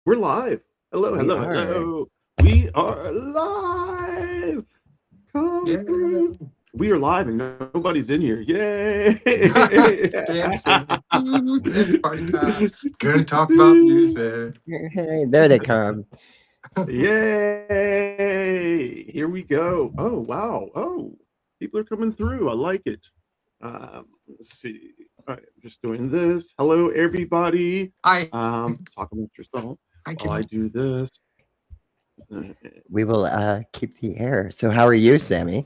We're live. Hello, We hello, are. hello. We are live. Come Yeah. through. We are live and nobody's in here. Yay! Dancing. It's party time. Gonna talk about music. Hey, there they come. Yay! Here we go. Oh, wow. Oh, people are coming through. I like it. Let's see. All right, I'm just doing this. Hello, everybody. I Talk amongst yourself while can I do this. We will keep the air. So how are you, Sammy?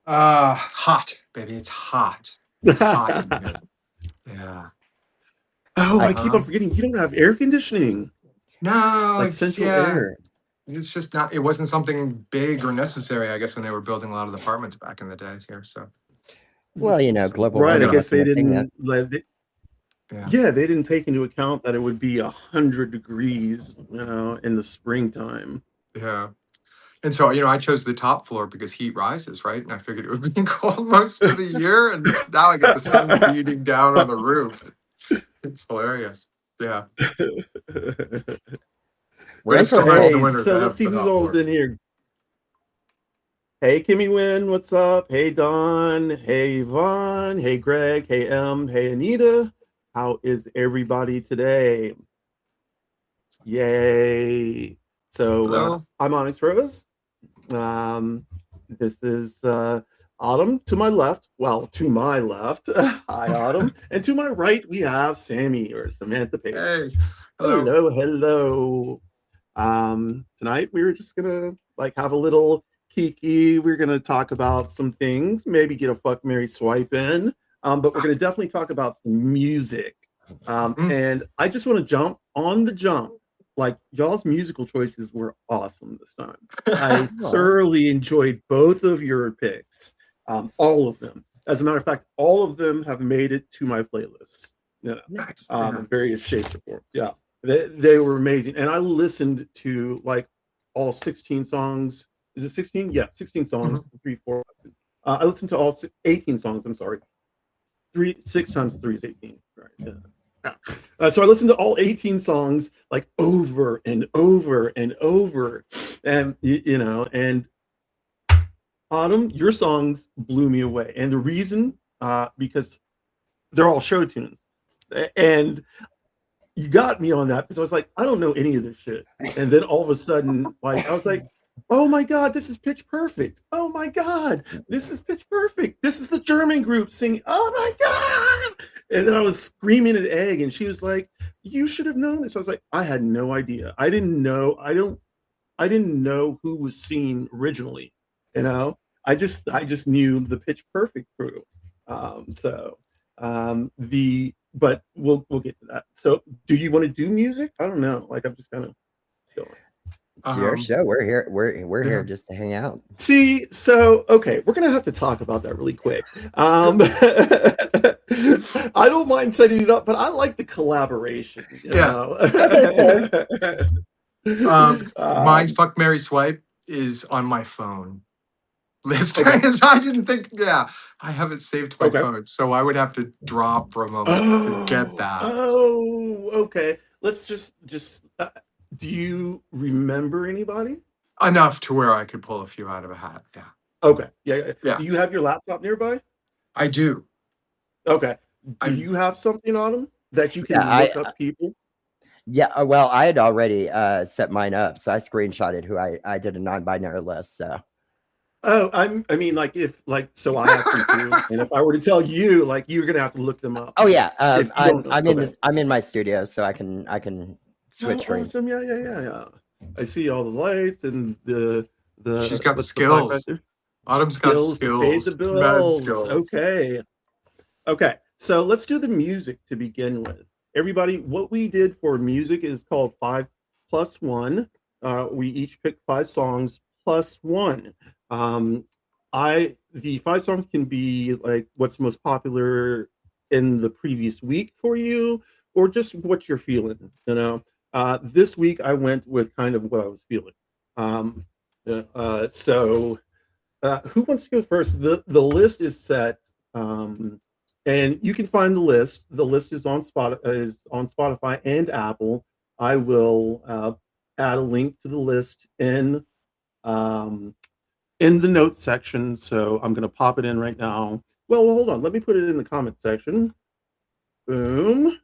hot, baby. It's hot. It's hot in here. Yeah. Oh, I I- keep on forgetting you don't have air conditioning. No, Like it's central air. It's just not. It wasn't something big or necessary, I guess, when they were building a lot of the apartments back in the day here. So Well, global Right, I warming. guess they kind of thing, didn't yeah. they didn't take into account that it would be 100 degrees, in the springtime. Yeah. And so, I chose the top floor because heat rises, right? And I figured it would be cold most of the year. And now I get the sun beating down on the roof. It's hilarious. Yeah. Way to celebrate Hey, the winter. so to let's have see the who's top all floor. in here. Hey, Kimmy Wynn, what's up? Hey, Don. Hey, Yvonne. Hey, Greg. Hey, Em. Hey, Anita. How is everybody today? Yay. So Hello. I'm OnyxRose. This is Autumn to my left. Well, to my left. Hi, Autumn. And to my right, we have Sammy or Samantha Page. Hey. Hello. Hello, hello. Tonight we were just gonna have a little kiki. We're gonna talk about some things, maybe get a fuck, marry, swipe in. But we're gonna definitely talk about some music. And I just want to jump on the jump. Like, y'all's musical choices were awesome this time. I thoroughly enjoyed both of your picks, all of them. As a matter of fact, all of them have made it to my playlist. Nice. In various shapes or forms. Yeah, they were amazing, and I listened to all 16 songs. Is it 16? Yeah, 16 songs. 3, 4. I listened to all 18 songs. I'm sorry. 6 times 3 is 18. Right. Yeah. So I listened to all 18 songs over and over and over, and and Autumn, your songs blew me away, and the reason because they're all show tunes, and you got me on that because I was like, I don't know any of this shit, and then all of a sudden, I was like, oh my god, this is Pitch Perfect. Oh my god, this is Pitch Perfect. This is the German group singing. Oh my god! And then I was screaming at Egg, and she was like, "You should have known this." I was like, I had no idea. I didn't know. I didn't know who was singing originally. I just knew the Pitch Perfect crew. But we'll get to that. So, do you want to do music? I don't know. I'm just kind of going. It's your show. We're here. We're here just to hang out. See, so okay, we're gonna have to talk about that really quick. I don't mind setting it up, but I like the collaboration. My fuck, marry, swipe is on my phone list. I didn't think. Yeah, I have it saved to my phone, so I would have to drop for a moment to get that. Oh, okay. Let's just. Do you remember anybody? Enough to where I could pull a few out of a hat. Yeah. Okay. Yeah. Do you have your laptop nearby? I do. Okay. Do you have something on them that you can look up people? Yeah. Well, I had already set mine up, so I screenshotted who I did a non-binary list. So. Oh, I mean, so I have to too. And if I were to tell you, you're gonna have to look them up. Oh yeah. I'm in my studio, so I can. Switch screens. Awesome. Yeah. I see all the lights and the. She's got skills. Autumn's got skills. Pay the bills. Okay. So let's do the music to begin with. Everybody, what we did for music is called 5 plus 1. We each picked 5 songs plus 1. The 5 songs can be what's most popular in the previous week for you, or just what you're feeling. This week I went with kind of what I was feeling. So who wants to go first? The list is set, and you can find the list. The list is on Spotify and Apple. I will add a link to the list in the notes section. So I'm going to pop it in right now. Well, hold on. Let me put it in the comment section. Boom.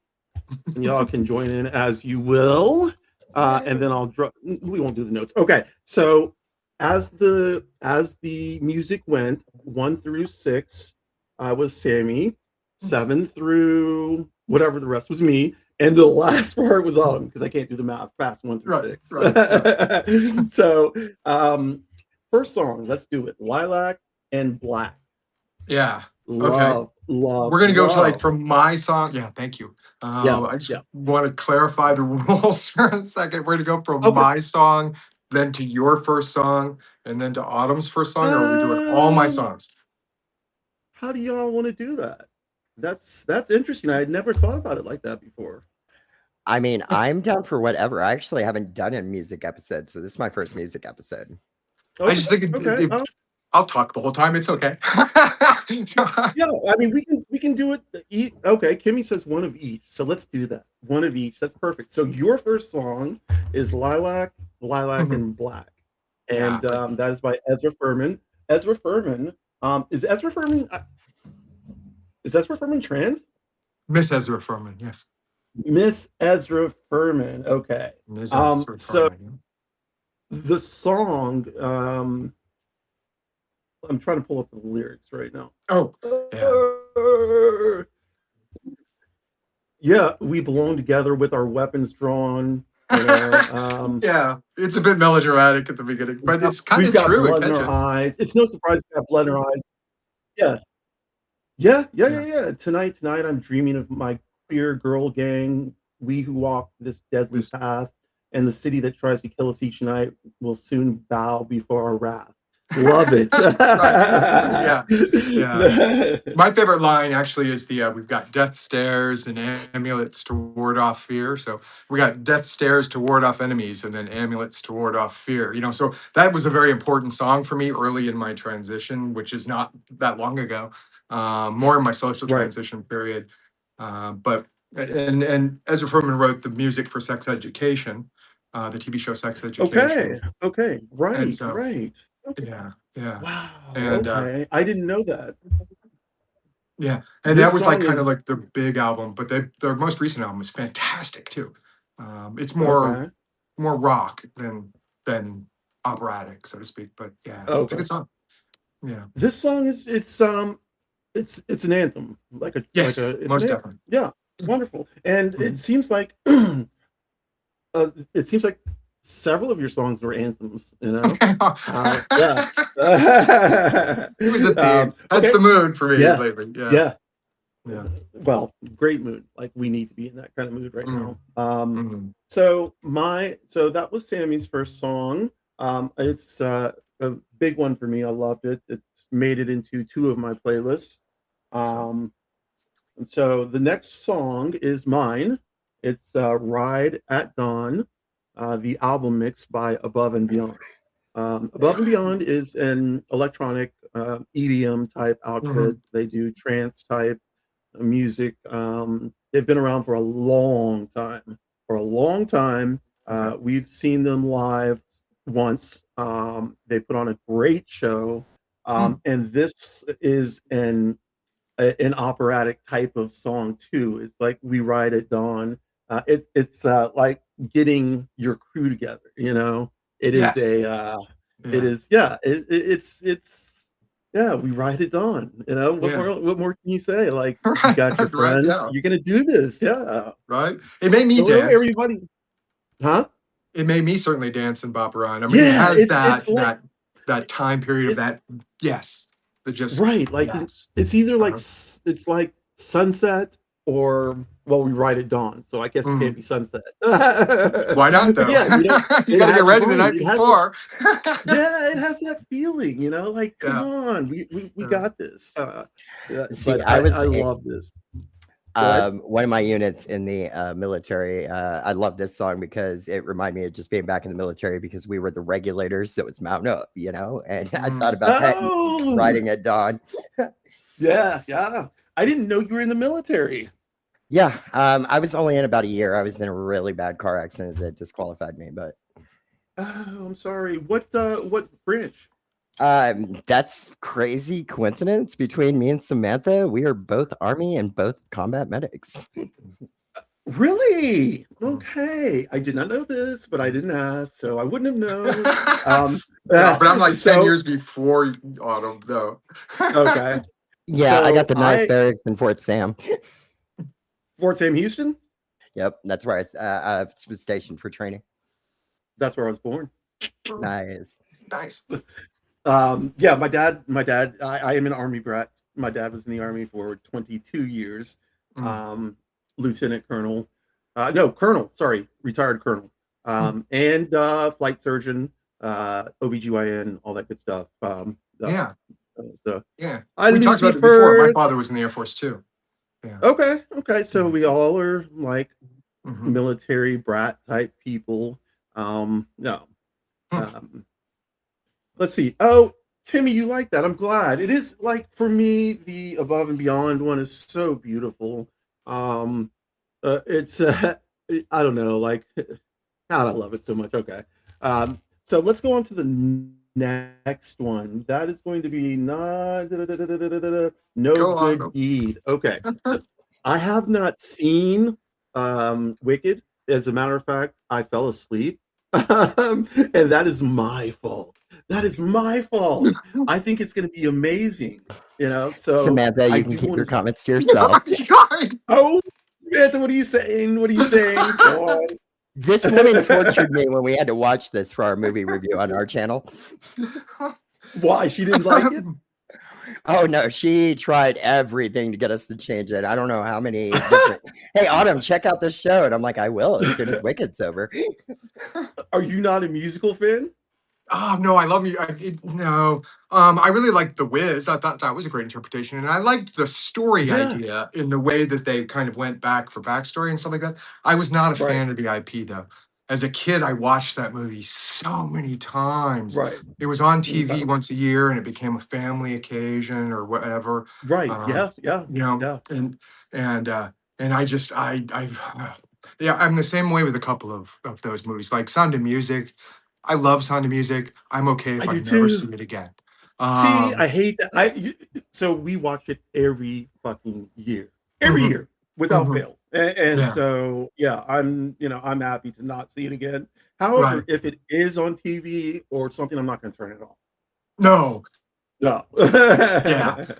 And y'all can join in as you will. And then I'll drop. We won't do the notes. Okay. So as the music went 1 through 6, was Sammy. 7 through whatever the rest was me. And the last part was Autumn because I can't do the math past 1 through 6. Right. So first song, let's do it. Lilac and Black. Yeah. Love. We're gonna go to like from my song. Yeah, thank you. I just want to clarify the rules for a second. We're gonna go from my song, then to your first song, and then to Autumn's first song, or are we doing all my songs? How do y'all want to do that? That's interesting. I had never thought about it like that before. I mean, I'm down for whatever. I actually haven't done a music episode, so this is my first music episode. Okay, I just think I'll talk the whole time. It's okay. Yeah, I mean, we can do it. Okay, Kimmy says one of each, so let's do that. One of each. That's perfect. So your first song is Lilac, and Black, and that is by Ezra Furman. Ezra Furman. Is Ezra Furman trans? Miss Ezra Furman, yes. Miss Ezra Furman. Okay. Miss Ezra Furman. The song, I'm trying to pull up the lyrics right now. Oh, yeah. We belong together with our weapons drawn. You know, yeah, it's a bit melodramatic at the beginning, but it's kind of true. Blood in our eyes. It's no surprise we have blood in our eyes. Yeah. Tonight, I'm dreaming of my queer girl gang. We who walk this deadly path, and the city that tries to kill us each night will soon bow before our wrath. Love it. Yeah. My favorite line actually is we've got death stares and amulets to ward off fear. So we got death stares to ward off enemies and then amulets to ward off fear. So that was a very important song for me early in my transition, which is not that long ago, more in my social transition period. But Ezra Furman wrote the music for Sex Education, the TV show Sex Education. Okay. Right. Yeah. Wow. And I didn't know that. Yeah, and that was like kind of like their big album, but their most recent album is fantastic too. It's more rock than operatic, so to speak. But yeah, it's a good song. Yeah, this song it's an anthem, most definitely. Yeah, wonderful, and it seems like several of your songs were anthems, It was a theme. That's the mood for me lately. Yeah. Well, great mood. Like we need to be in that kind of mood right now. So that was Sammy's first song. It's a big one for me. I loved it. It's made it into 2 of my playlists. And so the next song is mine. It's Ride at Dawn. The album mix by Above and Beyond. Above and Beyond is an electronic EDM type outfit. They do trance type music. They've been around for a long time. We've seen them live once. They put on a great show. And this is an operatic type of song too. It's like We Ride at Dawn. It's like getting your crew together, it is it's we ride it on, what more can you say? Like, you got your friends, you're gonna do this. Right, it made me dance. Everybody, it made me certainly dance and bop around. I mean, it has that time period of that it's either like it's like sunset or we ride at dawn, so I guess it can't be sunset. Why not though? Yeah, you gotta get ready the night before. It has that feeling, like, come on, we got this. See, I love this. One of my units in the military, I love this song because it reminded me of just being back in the military, because we were the regulators, so it's mount up, and I thought about that riding at dawn. Yeah. I didn't know you were in the military. Yeah, I was only in about a year. I was in a really bad car accident that disqualified me, but Oh, I'm sorry. What branch? that's crazy coincidence between me and Samantha. We are both Army and both combat medics. Really? Okay. I did not know this, but I didn't ask, so I wouldn't have known. No, but I'm like 10 so years before Autumn, though. okay. Yeah, I got So the nice barracks in Fort Sam. Fort Sam Houston. Yep, that's where I was stationed for training. That's where I was born. Nice. Nice. Yeah, my dad. I am an Army brat. My dad was in the Army for 22 years. Lieutenant Colonel. No, Colonel. Sorry, retired Colonel. And flight surgeon, OBGYN, all that good stuff. Yeah. So Yeah. I We talked about it before. My father was in the Air Force too. Yeah. Okay. So we all are like Mhm. military brat type people. No. Let's see. Oh, Kimmy, you like that? I'm glad. It is like for me, the Above and Beyond one is so beautiful. It's I don't know, like God, I love it so much. Okay. So let's go on to the next one. That is going to be No Go on. Good Deed. Okay. So I have not seen Wicked. As a matter of fact, I fell asleep. And that is my fault. That is my fault. I think it's going to be amazing. So Samantha, I you can do keep want your to. comments to yourself. Oh, Samantha, what are you saying? What are you saying? Go on. This woman tortured me when we had to watch this for our movie review on our channel. Why? She didn't like it? Oh no, she tried everything to get us to change it. I don't know how many different. Hey, Autumn, check out this show, and I'm like, I will as soon as Wicked's over. Are you not a musical fan? Oh no, I love you. I really liked The Wiz. I thought that was a great interpretation, and I liked the story idea in the way that they kind of went back for backstory and stuff like that. I was not a fan of the IP though. As a kid, I watched that movie so many times. Right. It was on TV once a year, and it became a family occasion or whatever. Right. Yeah. And I'm the same way with a couple of those movies, like Sound of Music. I love Sound of Music. I'm okay if I never see it again. See, I hate that. So we watch it every fucking year, without fail. And so, yeah, I'm happy to not see it again. However, if it is on TV or something, I'm not going to turn it off. No. Yeah.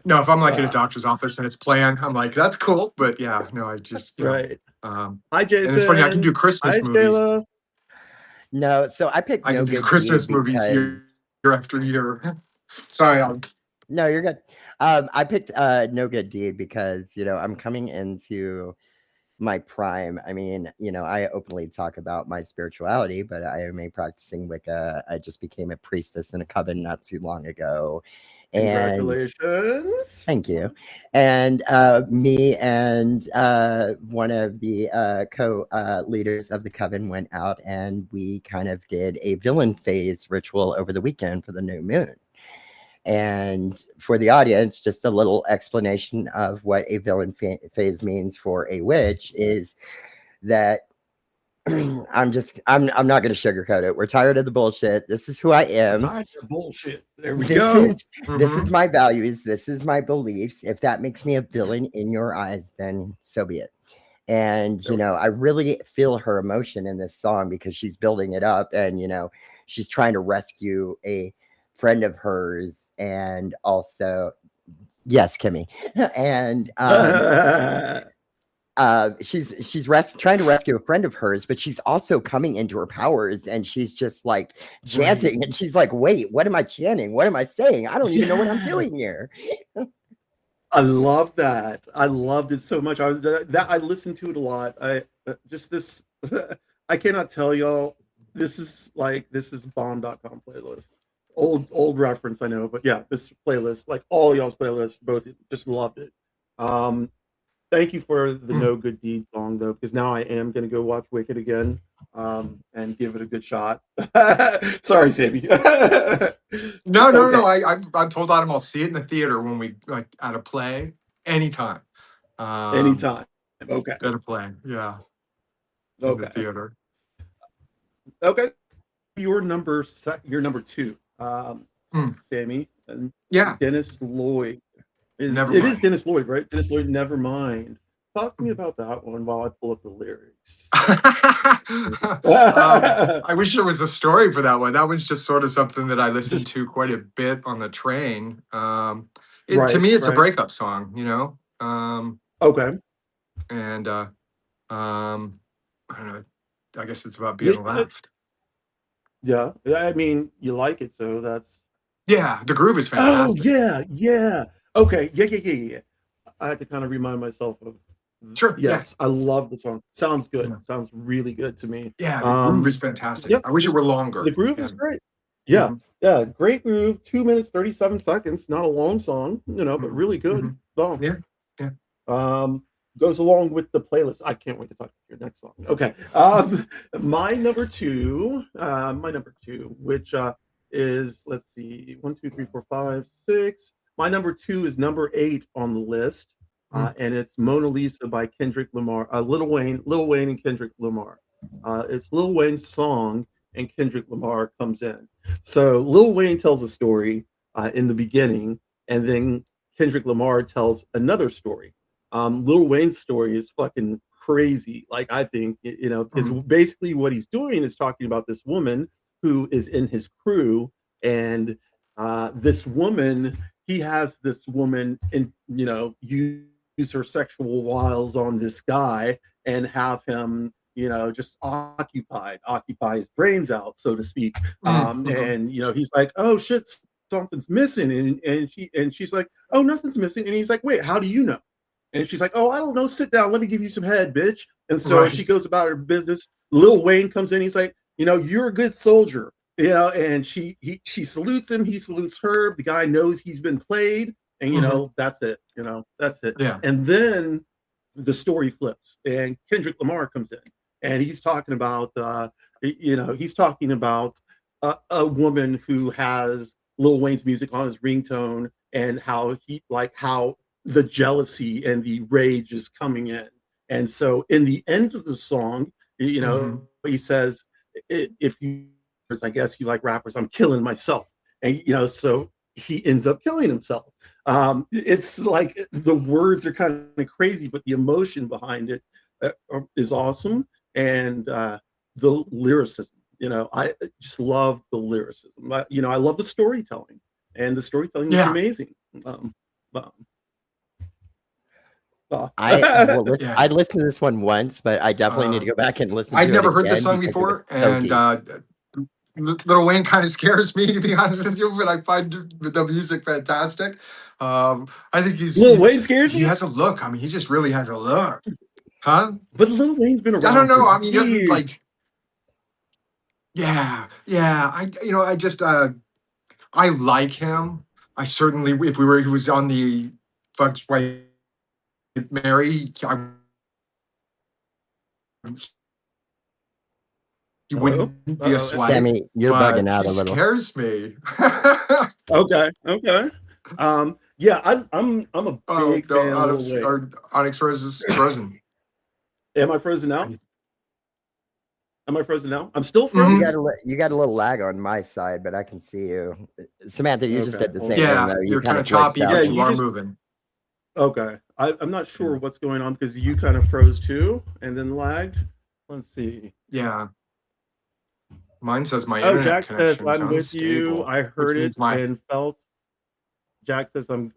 No, if I'm like in a doctor's office and it's playing, I'm like, that's cool. But yeah, no, I just, Hi, Jason. And it's funny, I can do Christmas movies. Shayla. No, so I picked I can do Christmas movies year after year. Sorry, No, you're good. I picked No Good Deed because I'm coming into my prime. I mean, I openly talk about my spirituality, but I am a practicing Wicca. I just became a priestess in a coven not too long ago. Congratulations. Thank you. And me and one of the co-leaders of the coven went out and we kind of did a villain phase ritual over the weekend for the new moon. And for the audience, just a little explanation of what a villain phase means for a witch is that I'm not going to sugarcoat it. We're tired of the bullshit. This is who I am. Tired of bullshit. There we go. This is my values. This is my beliefs. If that makes me a villain in your eyes, then so be it. And, I really feel her emotion in this song because she's building it up and, she's trying to rescue a friend of hers and also, yes, Kimmy. And, she's trying to rescue a friend of hers, but she's also coming into her powers and she's just like chanting and she's like, wait, what am I chanting? What am I saying? I don't even know what I'm doing here. I love that. I loved it so much. I listened to it a lot. I cannot tell y'all. This is bomb.com playlist. Old reference, I know, but yeah, this playlist, like all y'all's playlists, both just loved it. Thank you for the No Good Deed song though, because now I am gonna go watch Wicked again, and give it a good shot. Sorry, Sammy. No. I told Autumn I'll see it in the theater when we like at a play anytime. Anytime. Okay. Better play. Yeah. In the Okay. theater. Okay. Your number two, Mm. Sammy, and Yeah. Dennis Lloyd. Never It is mind. Dennis Lloyd, right? Dennis Lloyd, Never Mind. Talk to me Mm. about that one while I pull up the lyrics. I wish there was a story for that one. That was just sort of something that I listened Just to quite a bit on the train. To right, me, it's a right. breakup song, you know. Okay. And I don't know. I guess it's about Yeah, being left. yeah. I mean, you like it, so that's. Yeah, the groove is Oh fantastic. yeah, yeah. Okay, yeah. I had to kind of remind myself of. Sure. Yeah. Yes, I love the song. Sounds good. Yeah. Sounds really good to me. Yeah, the groove is fantastic. Yep. I wish it were The longer. groove Yeah. is great. Yeah, Mhm, yeah. Great groove. 2 minutes 37 seconds. Not a long song, but mhm, really good mhm. song. Yeah. Yeah. Goes along with the playlist. I can't wait to talk about your next song. Okay. My number two, which is, let's see, 1, 2, 3, 4, 5, 6. My number two is number 8 on the list, Mm, and it's Mona Lisa by Kendrick Lamar. Lil Wayne and Kendrick Lamar. It's Lil Wayne's song, and Kendrick Lamar comes in. So Lil Wayne tells a story in the beginning, and then Kendrick Lamar tells another story. Lil Wayne's story is fucking crazy. Like, I think, because mhm, basically what he's doing is talking about this woman who is in his crew, and this woman, he has this woman, and use her sexual wiles on this guy and have him, just occupy his brains out, so to speak. mhm. And he's like, oh shit, something's missing, and she's like, oh, nothing's missing, and he's like, wait, how do you know? And she's like, oh, I don't know. Sit down. Let me give you some head, bitch. And so she Right. goes about her business. Lil Wayne comes in. He's like, you're a good soldier. And she salutes him. He salutes her. The guy knows he's been played. And, Mhm. that's it. That's it. Yeah. And then the story flips and Kendrick Lamar comes in. And he's talking about, a woman who has Lil Wayne's music on his ringtone, and how the jealousy and the rage is coming in. And so in the end of the song, Mhm. he says, if you, I guess you like rappers, I'm killing myself. And, so he ends up killing himself. It's like the words are kind of crazy, but the emotion behind it is awesome. And the lyricism, I just love the lyricism. I love the storytelling, and the storytelling is Yeah. amazing. Um, Yeah. I'd listened to this one once, but I definitely need to go Um, back and listen I'd to it never heard this again song because it was before, so and deep. Little Wayne kind of scares me, to be honest with you, but I find the music fantastic. I think Lil Wayne scares he you, has a look. I mean, he just really has a look, huh? but Lil Wayne's been I don't around for know. I mean, he doesn't years. like. Yeah, yeah. I just I like him. I certainly, if he was on the Fuck's Wife Mary, he Uh-oh. wouldn't be a Uh-oh. swipe, Sammy, you're but bugging he out a little. scares me. Okay. Okay. Yeah, I'm a Oh big no, fan of Lil Wayne. OnyxRose is frozen. Am I frozen now? Am I frozen now? I'm still You frozen. got a little lag on my side, but I can see you. Samantha, you just Okay. did the Hold same on. thing Yeah, though. You you're kind kind of of glitched choppy, out. Yeah, but you you are just moving. okay. I'm not sure Yeah. what's going on because you kind of froze too and then lagged. Let's see. Yeah. Mine says my Oh, internet Jack says connection is I'm with you. unstable, I which heard it means my and felt. Jack says I'm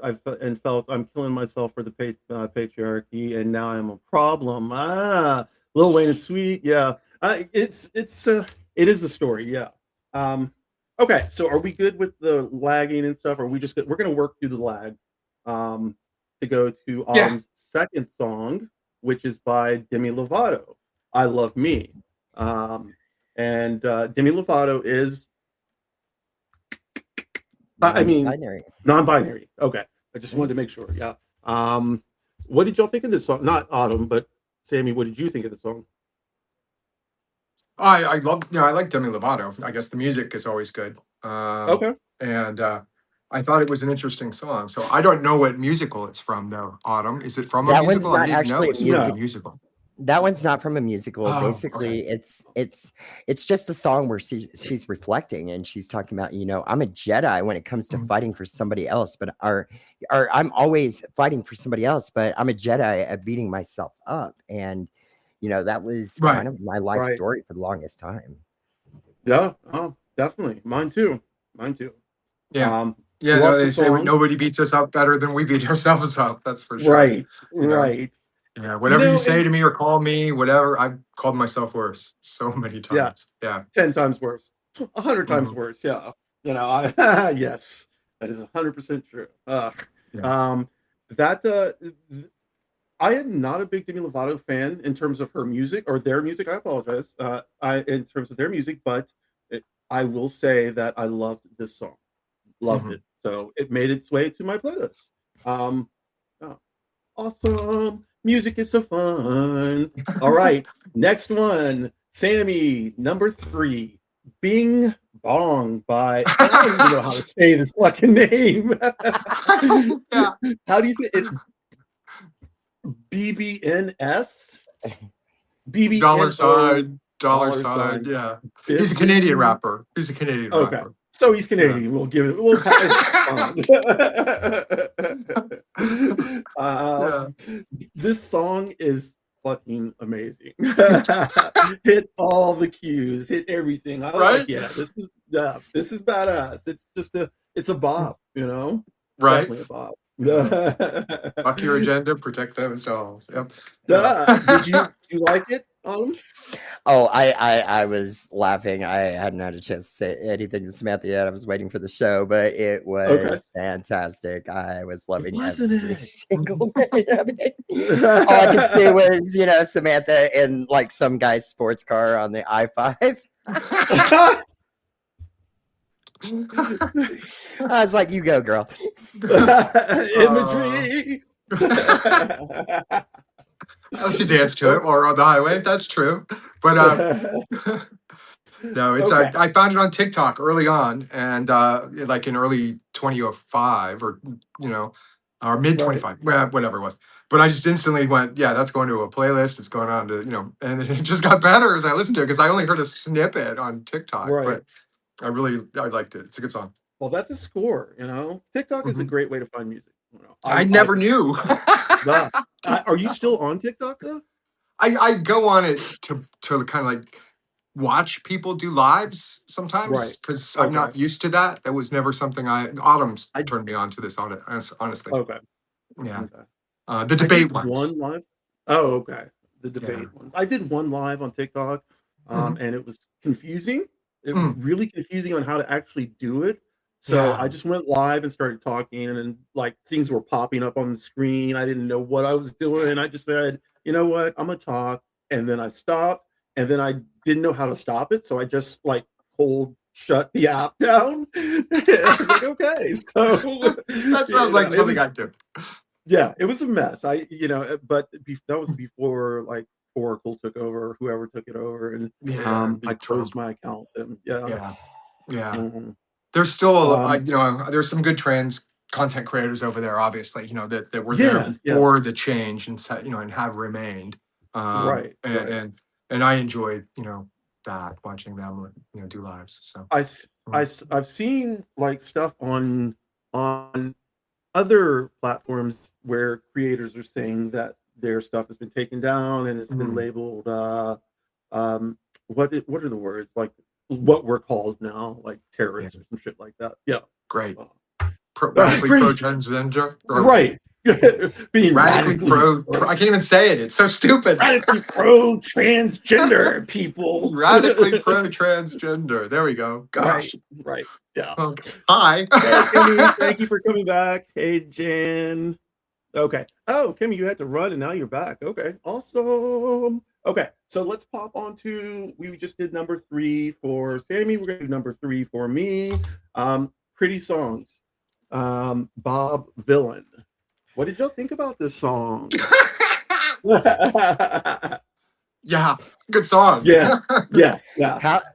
killing myself for the patriarchy, and now I'm a problem. Lil Wayne is sweet. Yeah, it is a story. Yeah. Um, okay, so are we good with the lagging and stuff? Or are we're gonna work through the lag to go to yeah. Autumn's second song, which is by Demi Lovato. I Love Me. And Demi Lovato is, I mean, Non-binary. non-binary. Okay, I just wanted to make sure. Yeah. What did y'all think of this song? Not Autumn, but Sammy. What did you think of the song? I love, I like Demi Lovato. I guess the music is always good. Okay. And I thought it was an interesting song. So I don't know what musical it's from, though. Autumn, is it from a That one's musical? I not didn't even know actually a it was from a No. musical. That one's not from a musical. Oh, Basically, okay. it's just a song where she's reflecting and she's talking about, I'm a Jedi when it comes to fighting for somebody else, but I'm always fighting for somebody else, but I'm a Jedi at beating myself up. And that was Right. kind of my life Right. story for the longest time. Yeah. Oh, definitely. Mine too. Yeah. Love No, the they say song. nobody beats us up better than we beat ourselves up. That's for sure. Right. You know? Right. Yeah. Whatever you say and- to me or call me, whatever, I've called myself worse so many times. Yeah. 10 times worse, 100 times Mhm. worse. Yeah. Yes, that is 100% true. Yeah. I am not a big Demi Lovato fan in terms of her music or their music. I apologize. In terms of their music, but I will say that I loved this song. Loved it. So it made its way to my playlist. Oh, awesome. Music is so fun. All right. Next one. Sammy, number 3. Bing Bong by, I don't even know how to say this fucking name. Yeah. How do you say it? It's BBNS? BBNO. Dollar sign. Yeah. Big He's a Canadian Bing. rapper. He's a Canadian Okay. rapper. So he's Canadian. We'll give it. We'll pass. Yeah. This song is fucking amazing. Hit all the cues. Hit everything. I was Right? like, yeah, this is badass. It's a bop. Right. Definitely a bop. Fuck your agenda, protect those dolls. Yep. Did you like it? Oh, I was laughing. I hadn't had a chance to say anything to Samantha yet. I was waiting for the show, but it was fantastic. I was loving every single minute of it. All I could see was, Samantha in like some guy's sports car on the I-5. I was like, you go, girl. Imagery. I like to dance to it or on the highway. That's true. But no, it's Okay. I found it on TikTok early on, and like in early 2005 or or mid 25, whatever it was. But I just instantly went, yeah, that's going to a playlist. It's going on to and it just got better as I listened to it because I only heard a snippet on TikTok, but I liked it. It's a good song. Well, that's a score. TikTok is a great way to find music. I never knew. Are you still on TikTok though? I go on it to kind of like watch people do lives sometimes because I'm not used to that. That was never something Autumn's turned me on to this on it, honestly. Okay. Yeah. Okay. The debate ones. One live. Oh, okay. The debate ones. I did one live on TikTok, and it was confusing. It was really confusing on how to actually do it. So I just went live and started talking, and then like things were popping up on the screen. I didn't know what I was doing. I just said, you know what, I'm gonna talk, and then I stopped, and then I didn't know how to stop it, so I just like cold shut the app down. I was like, okay, so that sounds like something I do. Yeah, it was a mess. But that was before like Oracle took over, whoever took it over, and I closed my account. And yeah. Mm-hmm. There's still there's some good content creators over there, obviously, that were there before the change and and have remained. And I enjoyed that, watching them do lives. So I've seen like stuff on other platforms where creators are saying that their stuff has been taken down and it's been labeled what are the words, like what we're called now, like terrorists or some shit like that. Yeah. Great. Radically pro-transgender. Right. Being radically pro. I can't even say it. It's so stupid. Radically pro-transgender people. Radically pro-transgender. There we go. Gosh. Right. Yeah. Okay. Hi. Hey, Kimmy, thank you for coming back. Hey, Jen. Okay. Oh, Kimmy, you had to run and now you're back. Okay. Awesome. Okay. So let's pop on to, we just did number 3 for Sammy. We're going to do number 3 for me. Pretty Songs. Bob Villain. What did y'all think about this song? Yeah, good song. Yeah.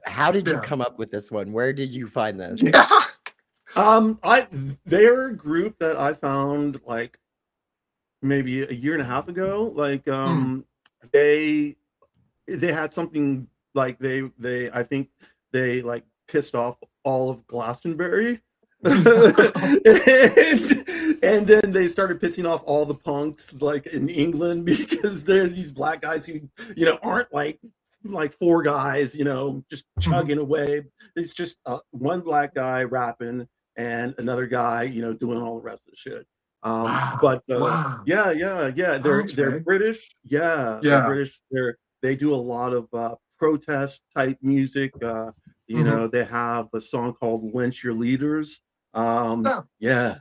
How did you come up with this one? Where did you find this? Yeah. They're a group that I found like maybe a year and a half ago. Like they had something like they I think they like pissed off all of Glastonbury. And then they started pissing off all the punks like in England because they're these black guys who aren't like four guys just chugging away. It's just one black guy rapping and another guy doing all the rest of the shit. But Wow. yeah, they're Okay. British. Yeah, they're Yeah. British. They do a lot of protest type music. They have a song called "Lynch Your Leaders." Oh. Yeah.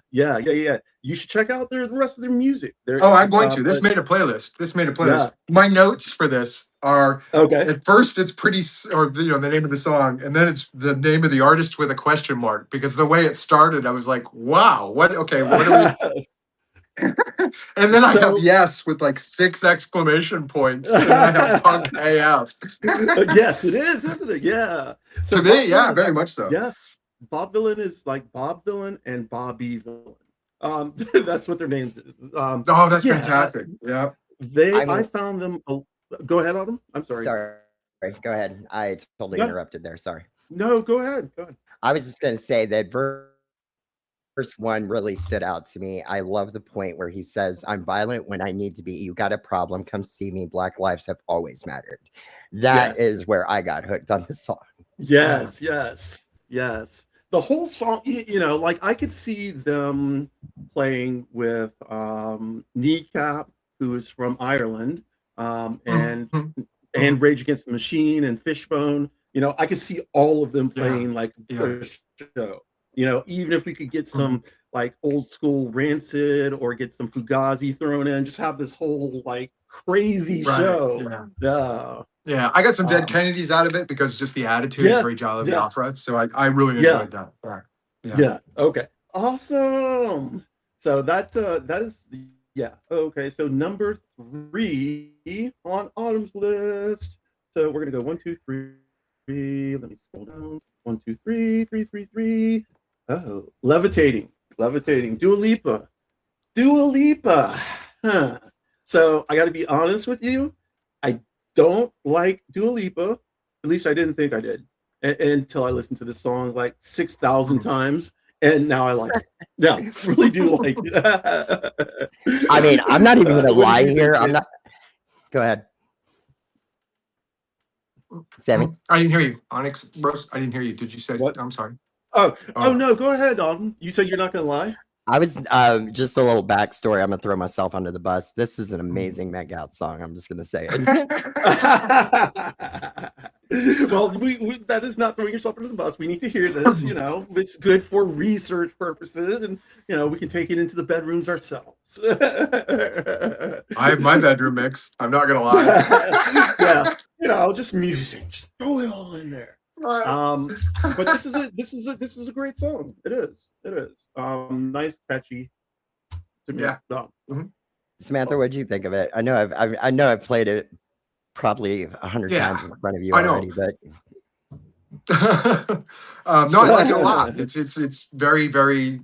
You should check out the rest of their music. I'm going to. This made a playlist. Yeah. My notes for this are Okay. at first it's the name of the song, and then it's the name of the artist with a question mark, because the way it started, I was like, wow, what are we? And then I have yes with like 6 exclamation points, and then I have punk AF. Yes, it is, isn't it? Yeah. So to me, yeah, very much so. Yeah. Bob Villain is like Bob Villain and Bobby Villain. That's what their names is. That's fantastic. Yeah. I found them. Go ahead, Autumn. I'm sorry. Sorry. Go ahead. I totally interrupted there. Sorry. No, go ahead. I was just going to say that first one really stood out to me. I love the point where he says, "I'm violent when I need to be. You got a problem, come see me. Black lives have always mattered." That is where I got hooked on the song. Yes. The whole song, like I could see them playing with Kneecap, who is from Ireland, and Rage Against the Machine and Fishbone. I could see all of them playing like a show. Even if we could get some like old school Rancid or get some Fugazi thrown in, just have this whole like crazy show. Yeah, I got some Dead Kennedys out of it because just the attitude is very Jolly Biafra. So I really enjoyed that. Yeah. Okay. Awesome. So that is okay. So number 3 on Autumn's list. So we're gonna go 1, 2, 3. Let me scroll down. 1, 2, 3, 3, 3, 3. Oh, levitating. Dua Lipa. Huh. So I got to be honest with you. I don't like Dua Lipa. At least I didn't think I did until I listened to this song like 6,000 times, and now I like it. Yeah, really do like it. I mean, I'm not even gonna lie here. I'm not. Go ahead, Sammy. I didn't hear you, OnyxRose. I didn't hear you. Did you say what? I'm sorry. Oh no, go ahead, Autumn. You said you're not gonna lie. I was just a little backstory. I'm gonna throw myself under the bus. This is an amazing Meg Out song. I'm just gonna say it. Well, that is not throwing yourself under the bus. We need to hear this. It's good for research purposes, and we can take it into the bedrooms ourselves. I have my bedroom mix. I'm not gonna lie. Just music. Just throw it all in there. But this is a great song. It is. Nice, catchy. Yeah. Samantha, what did you think of it? I know I've played it probably 100 times in front of you already, but no, I like it a lot. It's very, very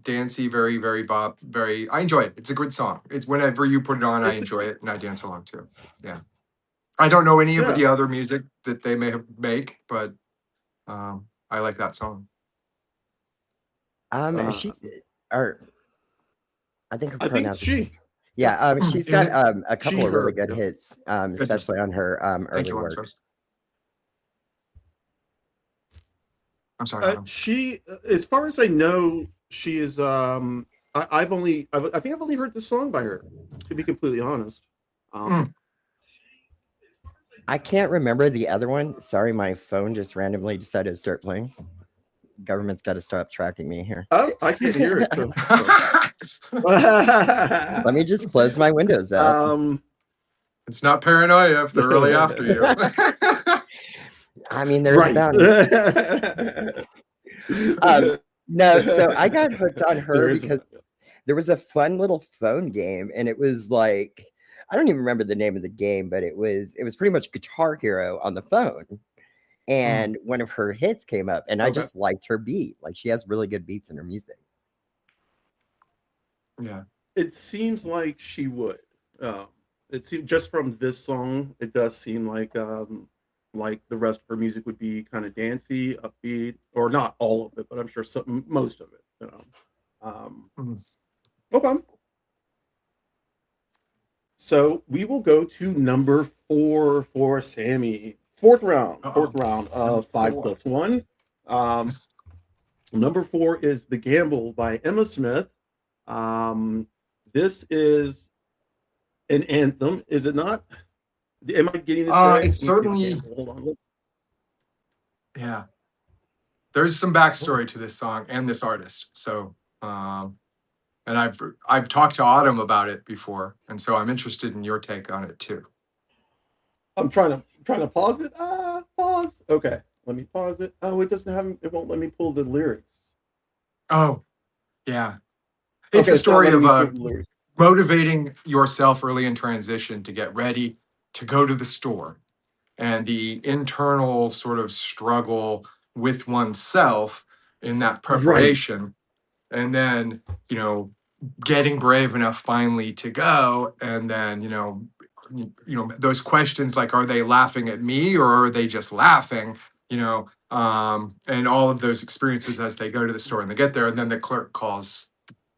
dancey, very, very bop, very. I enjoy it. It's a good song. It's whenever you put it on, I enjoy it and I dance along too. Yeah. I don't know any of the other music that they may make, but I like that song. I think it's she. Yeah, she's got a couple of really good hits, especially on her early work. I'm sorry. She, as far as I know, she is. I think I've only heard this song by her. To be completely honest. I can't remember the other one. Sorry, my phone just randomly decided to start playing. Government's got to stop tracking me here. Oh, I can't hear it. Let me just close my windows out. It's not paranoia if they're really after you. I mean, there's a bounty. No, so I got hooked on her because there was a fun little phone game, and it was like, I don't even remember the name of the game, but it was pretty much Guitar Hero on the phone. And one of her hits came up, and I Okay. just liked her beat. Like, she has really good beats in her music. Yeah. It seems like she would. It seems just from this song, it does seem like the rest of her music would be kind of dancey, upbeat, or not all of it, but I'm sure most of it. You know. Okay. So we will go to number 4 for Sammy. Fourth round of 5+1. Number 4 is The Gamble by Emma Smith. This is an anthem, is it not? Am I getting this right? It's certainly. Hold on. Yeah. There's some backstory to this song and this artist. So, and I've talked to Autumn about it before, and so I'm interested in your take on it too. I'm trying to pause it. Pause. Okay, let me pause it. Oh, it won't let me pull the lyrics. Oh, yeah. It's a story of motivating yourself early in transition to get ready to go to the store, and the internal sort of struggle with oneself in that preparation, and then, you know, getting brave enough finally to go, and then, you know, those questions like, are they laughing at me or are they just laughing, you know, and all of those experiences as they go to the store and they get there, and then the clerk calls,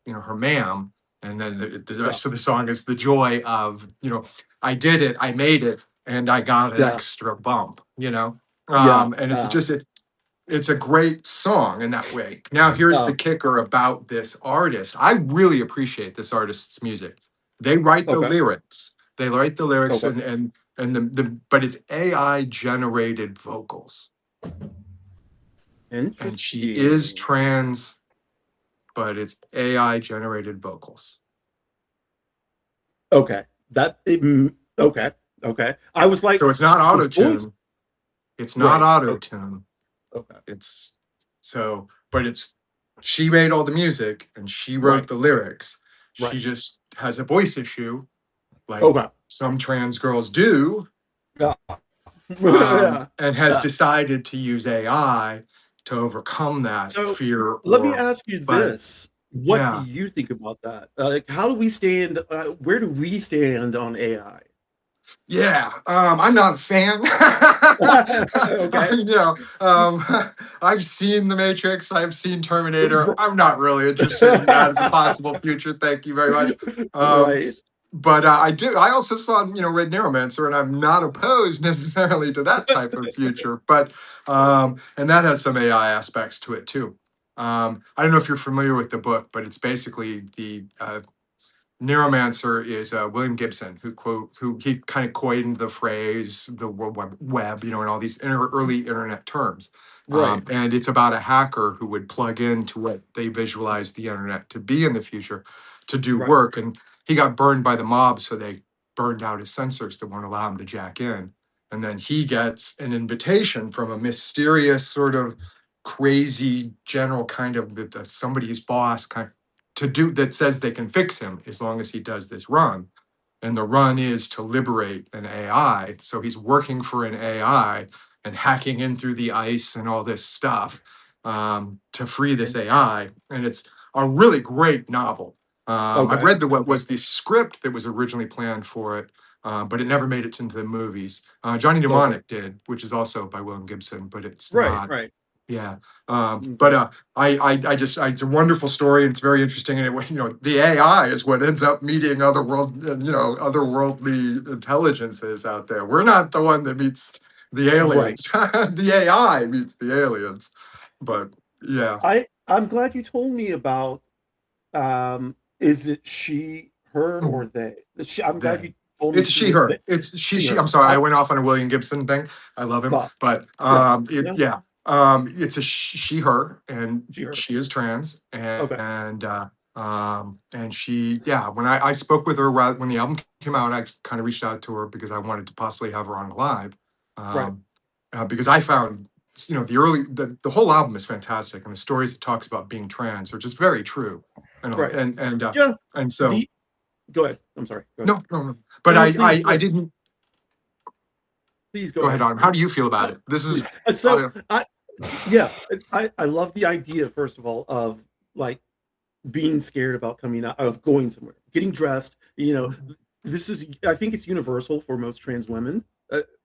you know, her ma'am, and then the rest of the song is the joy of, you know, I did it, I made it, and I got an extra bump, you know. And it's just it's a great song in that way. Now here's the kicker about this artist. I really appreciate this artist's music. They write the lyrics. They write the lyrics, and the but it's AI generated vocals. And she is trans, but it's AI generated vocals. Okay. Okay. I was like, so it's not auto tune. It's not auto tune. Okay. It's so, but it's, she made all the music and she wrote the lyrics. She just has a voice issue, like some trans girls do, and has decided to use AI to overcome that fear. Let me ask you this. What do you think about that? Like, how do we stand? Where do we stand on AI? Yeah, I'm not a fan. You know, I've seen The Matrix, I've seen Terminator. I'm not really interested in that as a possible future. Thank you very much. But I also saw, you know, Red Neuromancer, and I'm not opposed necessarily to that type of future. But and that has some AI aspects to it too. I don't know if you're familiar with the book, but it's basically the Neuromancer is William Gibson, who he kind of coined the phrase the World Web, you know, and all these early internet terms. And it's about a hacker who would plug into what they visualized the internet to be in the future to do work. And he got burned by the mob, so they burned out his sensors that won't allow him to jack in. And then he gets an invitation from a mysterious sort of crazy general kind of somebody's boss kind to do that says they can fix him as long as he does this run. And the run is to liberate an AI. So he's working for an AI and hacking in through the ice and all this stuff to free this AI. And it's a really great novel. I've read what was the script that was originally planned for it, but it never made it into the movies. Johnny Mnemonic did, which is also by William Gibson, but it's not. Yeah. But it's a wonderful story, and it's very interesting. And it, you know, the AI is what ends up meeting otherworldly intelligences out there. We're not the one that meets the aliens. The AI meets the aliens. But yeah. I'm glad you told me about is it she, her, or they? I'm glad you told me. It's she, her. It's she. I'm sorry, I went off on a William Gibson thing. I love him. But it's a she, her, and she is trans, and she, when I spoke with her when the album came out, I kind of reached out to her because I wanted to possibly have her on live, because I found, you know, the whole album is fantastic, and the stories it talks about being trans are just very true, and and so go ahead. I'm sorry. No. But I didn't. Please go ahead, Autumn. How do you feel about it? This is so I love the idea, first of all, of like being scared about coming out, of going somewhere, getting dressed. This is, I think it's universal for most trans women,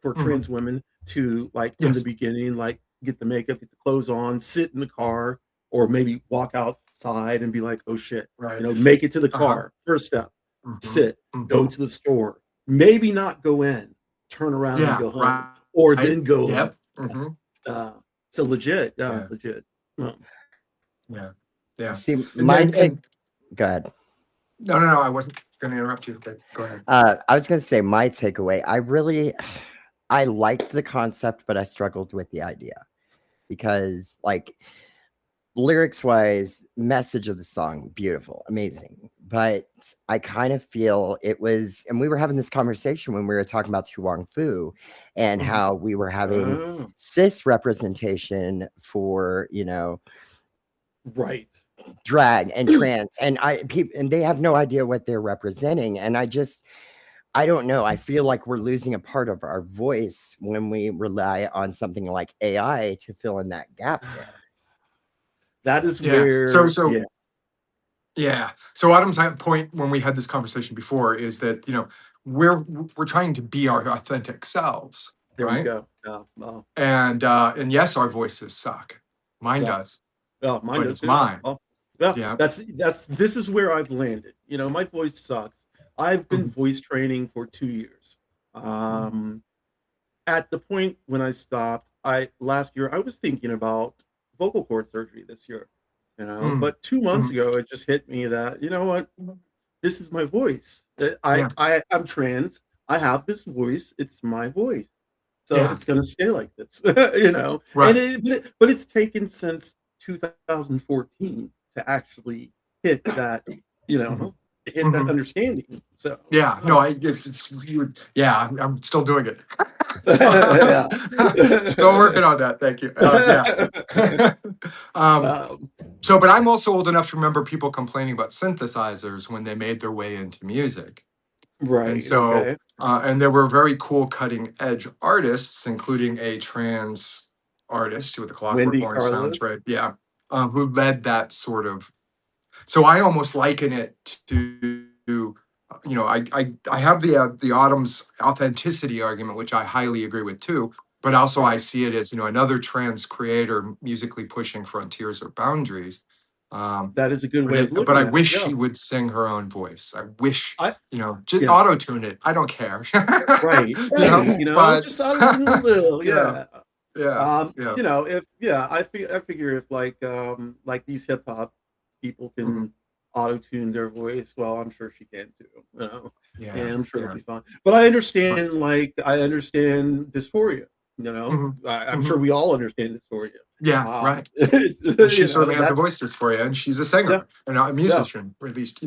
trans women to like in the beginning, like get the makeup, get the clothes on, sit in the car, or maybe walk outside and be like, oh shit, make it to the car. First step, sit, go to the store, maybe not go in, turn around and go home, or then go home. So legit, legit. Yeah. See, my take. Go ahead. No. I wasn't going to interrupt you. But go ahead. I was going to say my takeaway. I liked the concept, but I struggled with the idea because, like, lyrics-wise, message of the song, beautiful, amazing. But I kind of feel it was, and we were having this conversation when we were talking about Tu Wong Fu and how we were having cis representation for, right, drag and trans, and and they have no idea what they're representing. And I don't know. I feel like we're losing a part of our voice when we rely on something like AI to fill in that gap there. That is where. So Autumn's point when we had this conversation before is that we're trying to be our authentic selves. There right? we go. Yeah. And yes, our voices suck. Mine does. Oh, mine does. It's mine. Oh, yeah. This is where I've landed. My voice sucks. I've been voice training for 2 years. At the point when I stopped, last year I was thinking about vocal cord surgery this year. But 2 months ago it just hit me that what, this is my voice. I'm trans. I have this voice. It's my voice. So it's gonna stay like this. Right. But it's taken since 2014 to actually hit that, hit that understanding. So I'm still doing it. Still working on that. Thank you. But I'm also old enough to remember people complaining about synthesizers when they made their way into music. Right. And so, and there were very cool cutting edge artists, including a trans artist with the Clockwork Orange sounds, right? Yeah. Who led that sort of. So I almost liken it to, I have the Autumn's authenticity argument, which I highly agree with too. But also I see it as, another trans creator musically pushing frontiers or boundaries. That is a good way of looking but I at wish it, she would sing her own voice. I wish, just auto-tune it. I don't care. Right. But, just auto-tune a little. I figure if like these hip hop people can auto-tune their voice, well, I'm sure she can too. And I'm sure it'll be fine. But I understand, I understand dysphoria. I'm sure we all understand dysphoria. Yeah, right. She certainly has a voice dysphoria, and she's a singer and not a musician, or at least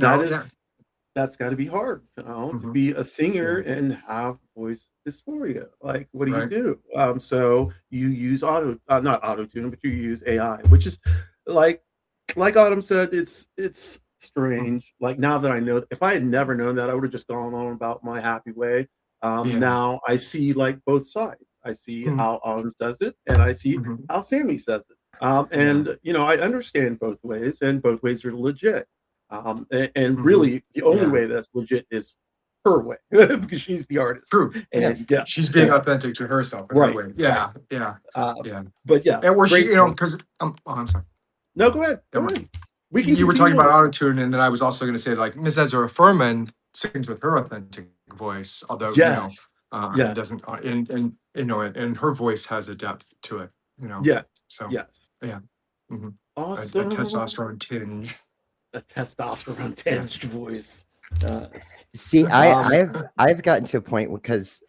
that's got to be hard, to be a singer and have voice dysphoria. Like, what do you do? So you use not auto-tune, but you use AI, which is like Autumn said, it's strange. Like, now that I know, if I had never known that, I would have just gone on about my happy way. Now I see both sides. I see how Autumn does it, and I see how Sammy says it. I understand both ways, and both ways are legit. And really, the only way that's legit is her way, because she's the artist. True. And she's being authentic to herself in her way. Yeah. But and where she, because I'm sorry. No, go ahead. Go ahead. You were talking about autotune, and then I was also going to say, Miss Ezra Furman sings with her authentic voice, although it doesn't, and her voice has a depth to it. So awesome. A testosterone tinge. A testosterone tinged voice. See, I've gotten to a point because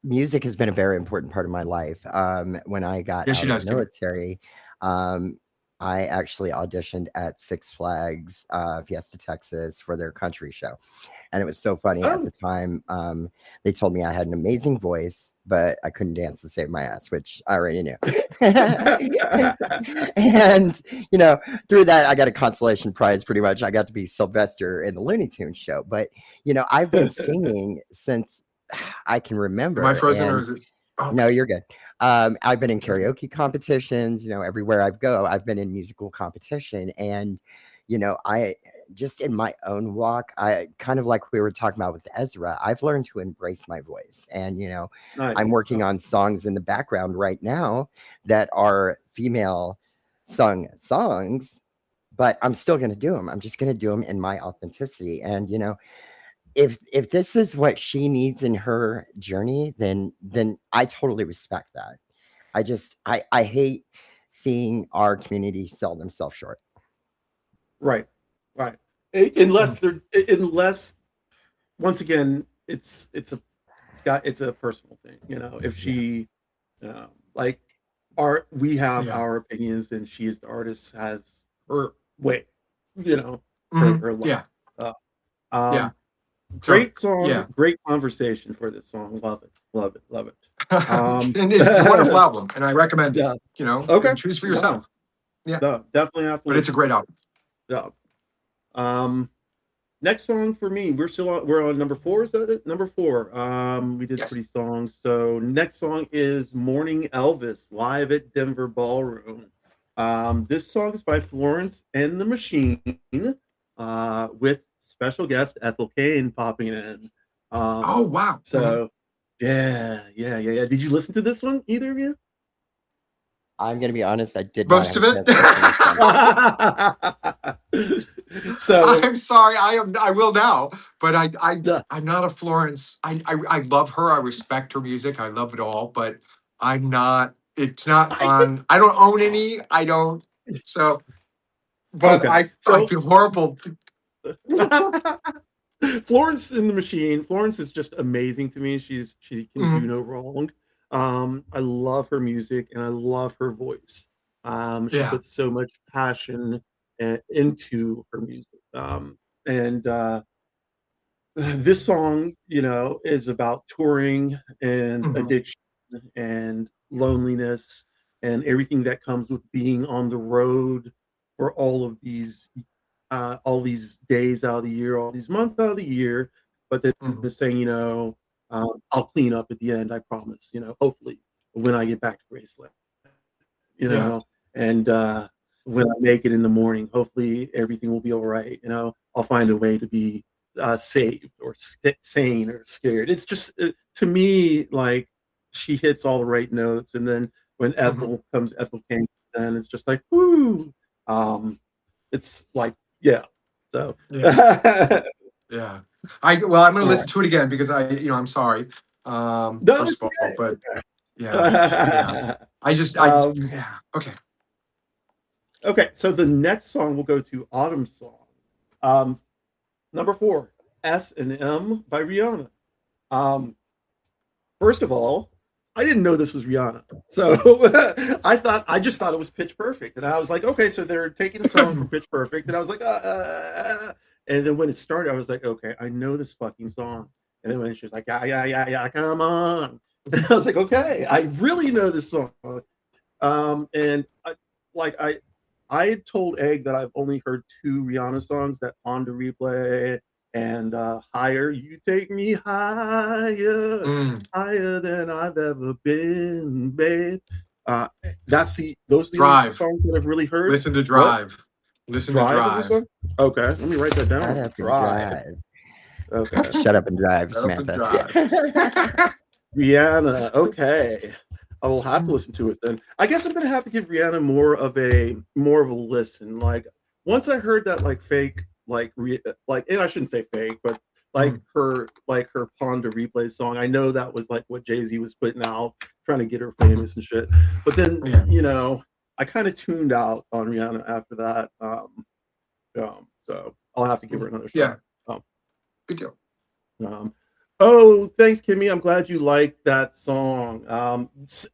music has been a very important part of my life. When I got out of the military, I actually auditioned at Six Flags Fiesta, Texas for their country show. And it was so funny at the time. They told me I had an amazing voice, but I couldn't dance to save my ass, which I already knew. And, through that, I got a consolation prize pretty much. I got to be Sylvester in the Looney Tunes show. But, I've been singing since I can remember. Am I frozen or is it? No, you're good. I've been in karaoke competitions, everywhere I go, I've been in musical competition. And, I just in my own walk, I kind of like we were talking about with Ezra, I've learned to embrace my voice. And, Nice. I'm working on songs in the background right now that are female sung songs, but I'm still going to do them. I'm just going to do them in my authenticity. And, if this is what she needs in her journey, then I totally respect that. I hate seeing our community sell themselves short. Right. Unless once again, it's a personal thing. If she like we have our opinions, and she is the artist, has her way, her life. Yeah. Great song, great conversation for this song. Love it. And it's a wonderful album, and I recommend it. Okay. Choose for yourself. Yeah, definitely have to. But it's a great album. Yeah. Next song for me, we're on number 4. Is that it? Number 4. We did 3 songs. So next song is Morning Elvis, live at Denver Ballroom. This song is by Florence and the Machine, with special guest Ethel Cain popping in. Oh wow! So yeah. Did you listen to this one, either of you? I'm gonna be honest, I did most of it. So I'm sorry, I will now, but I'm not a Florence. I love her. I respect her music. I love it all, but I'm not. It's not on. I don't own any. I don't. So, but I feel horrible. Florence and the Machine. Florence is just amazing to me. She can do no wrong. I love her music, and I love her voice. She puts so much passion into her music. And this song, is about touring and addiction and loneliness and everything that comes with being on the road for all these days out of the year, all these months out of the year. But then saying, I'll clean up at the end, I promise, hopefully when I get back to Graceland, and when I make it in the morning, hopefully everything will be all right. I'll find a way to be saved or sane or scared. It's just, to me, like, she hits all the right notes. And then when Ethel Cain, then it's just like, whoo. It's like, so yeah. I'm going to listen to it again because I'm sorry. First of all, but okay. Okay, so the next song will go to Autumn's song. Number 4, S&M by Rihanna. First of all, I didn't know this was Rihanna. So I just thought it was Pitch Perfect. And I was like, okay, so they're taking a song from Pitch Perfect. And I was like, and then when it started, I was like, okay, I know this fucking song. And then when she was like, yeah, come on. And I was like, okay, I really know this song. And I had told Egg that I've only heard 2 Rihanna songs, that On to Replay and Higher. You take me higher, higher than I've ever been, babe. Those are the only songs that I've really heard. Listen to Drive. What? Listen to Drive. Okay, let me write that down. Shut up Drive. Okay. Shut up and drive, Samantha. Rihanna. Okay. I will have to listen to it then. I guess I'm gonna have to give Rihanna more of a listen. Like, once I heard that fake, and I shouldn't say fake, but her Pawn to Replay song. I know that was what Jay-Z was putting out, trying to get her famous and shit. But then I kind of tuned out on Rihanna after that. So I'll have to give her another shot. Good deal. Oh, thanks, Kimmy. I'm glad you liked that song.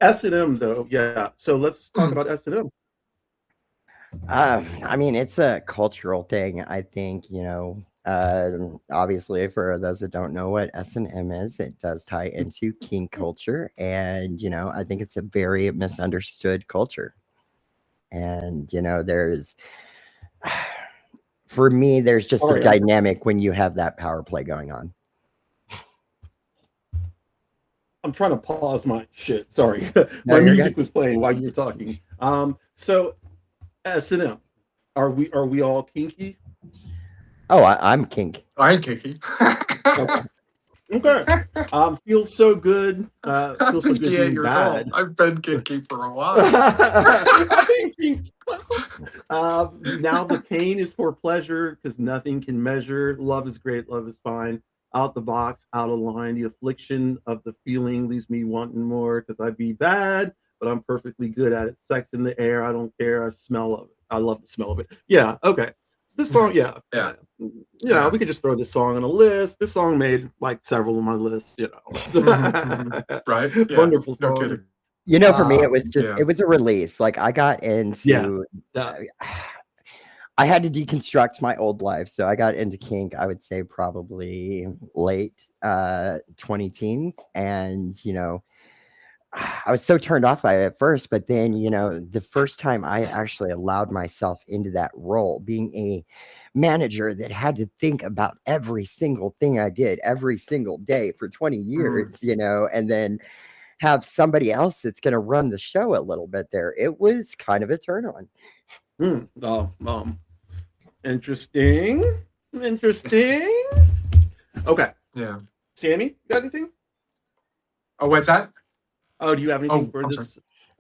S&M though, so let's talk about S&M. I mean, it's a cultural thing, I think. Obviously, for those that don't know what S&M is, it does tie into kink culture, and I think it's a very misunderstood culture. And there's for me, there's just a dynamic when you have that power play going on. I'm trying to pause my shit. Sorry, No, my you're music good. was playing while you were talking. So S&M, are we all kinky? Oh, I'm kink. I ain't kinky. Okay. Okay. Feels so good. I'm Feels so good 58 being years old. bad. I've been kinky for a while. I think now the pain is for pleasure because nothing can measure. Love is great. Love is fine. Out the box, out of line. The affliction of the feeling leaves me wanting more because I be bad, but I'm perfectly good at it. Sex in the air. I don't care. I smell of it. I love the smell of it. Yeah. Okay. This song, yeah. Yeah. We could just throw this song on a list. This song made like several of my lists, Right? Yeah. Wonderful No song. kidding. For me, it was just Yeah. it was a release. Like I got into I had to deconstruct my old life. So I got into kink, I would say probably late 20 teens. And I was so turned off by it at first, but then, the first time I actually allowed myself into that role, being a manager that had to think about every single thing I did every single day for 20 years, and then have somebody else that's going to run the show a little bit there. It was kind of a turn on. Interesting. Okay. Yeah. Sammy, you got anything? Oh, what's that? Oh, do you have anything for I'm this? sorry.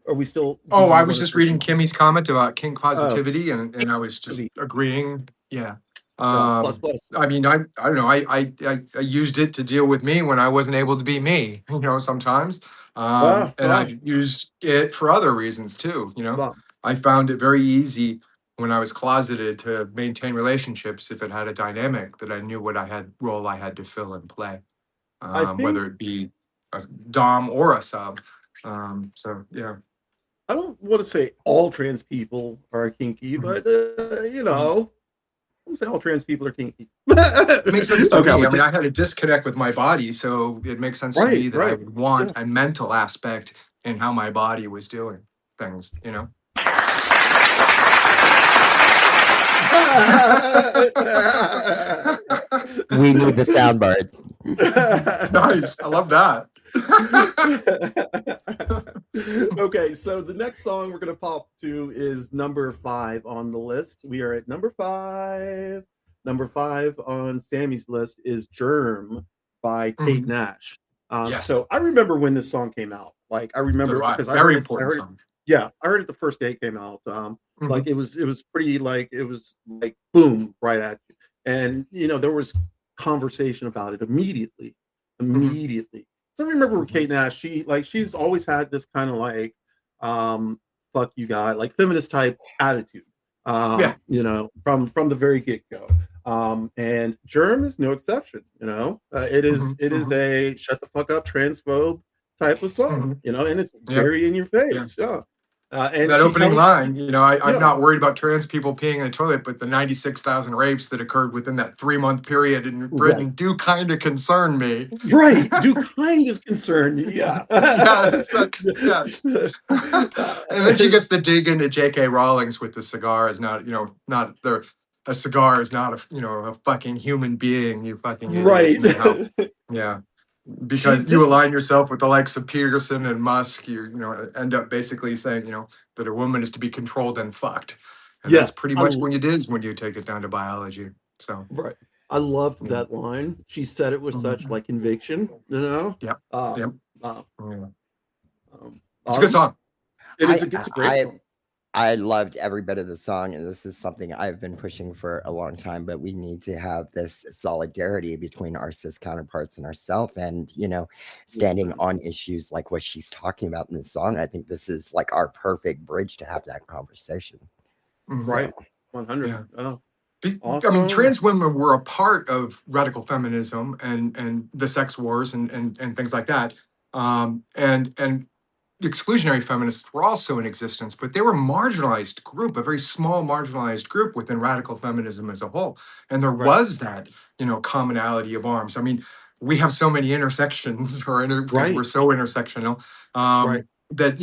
Are we still? Oh, I was just reading Kimmy's comment about kink Oh. positivity, and I was just agreeing. Yeah. Plus. I mean, I don't know. I used it to deal with me when I wasn't able to be me. Sometimes, and I used it for other reasons too. I found it very easy when I was closeted to maintain relationships if it had a dynamic that I knew what role I had to fill and play, whether it be a dom or a sub. So yeah. I don't want to say all trans people are kinky, but I'm saying all trans people are kinky. It makes sense to me. I mean, I had a disconnect with my body, so it makes sense to me that I would want a mental aspect in how my body was doing things. We need the soundboard. Nice. I love that. Okay, so the next song we're going to pop to is number 5 on the list. We are at number 5. Number 5 on Sammy's list is Germ by Kate Nash. Yes. So I remember when this song came out. Like I remember because very important song. Yeah, I heard it the first day it came out. Like it was pretty like it was like boom right at you. And there was conversation about it immediately. So I remember with Kate Nash, she's always had this kind of like fuck you guy, like feminist type attitude. From the very get-go. And Germ is no exception, it is a shut the fuck up transphobe type of song, and it's very in your face. And that opening line, I'm not worried about trans people peeing in a toilet, but the 96,000 rapes that occurred within that 3-month period in Britain do kind of concern me. Right, do kind of concern me. Yeah. Yes. And then she gets the dig into J.K. Rowling's with the cigar is not, a cigar is not a fucking human being. You fucking idiot. Right. Yeah. Because you align yourself with the likes of Peterson and Musk, you end up basically saying, that a woman is to be controlled and fucked. And that's pretty much what it is when you take it down to biology. So right. I loved that line. She said it with such like conviction, Yep. It's a good song. It's a great song. I loved every bit of the song, and this is something I've been pushing for a long time, but we need to have this solidarity between our cis counterparts and ourselves and, standing on issues like what she's talking about in this song. I think this is like our perfect bridge to have that conversation. Right. 100. Yeah. Oh. Awesome. I mean, trans women were a part of radical feminism and the sex wars and things like that. And exclusionary feminists were also in existence, but they were a marginalized group, a very small marginalized group within radical feminism as a whole. And there was that, commonality of arms. I mean, we have so many intersections because we're so intersectional. That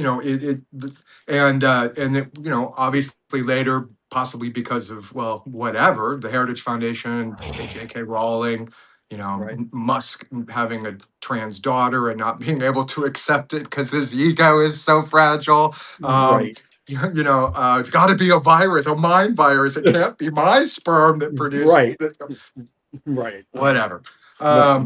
obviously later, possibly because of whatever, the Heritage Foundation, J.K. Rowling, you know, Right. Musk having a trans daughter and not being able to accept it because his ego is so fragile. Right. You know, it's got to be a virus, a mind virus. It can't be my sperm that produced Right. the, Right. whatever. Well,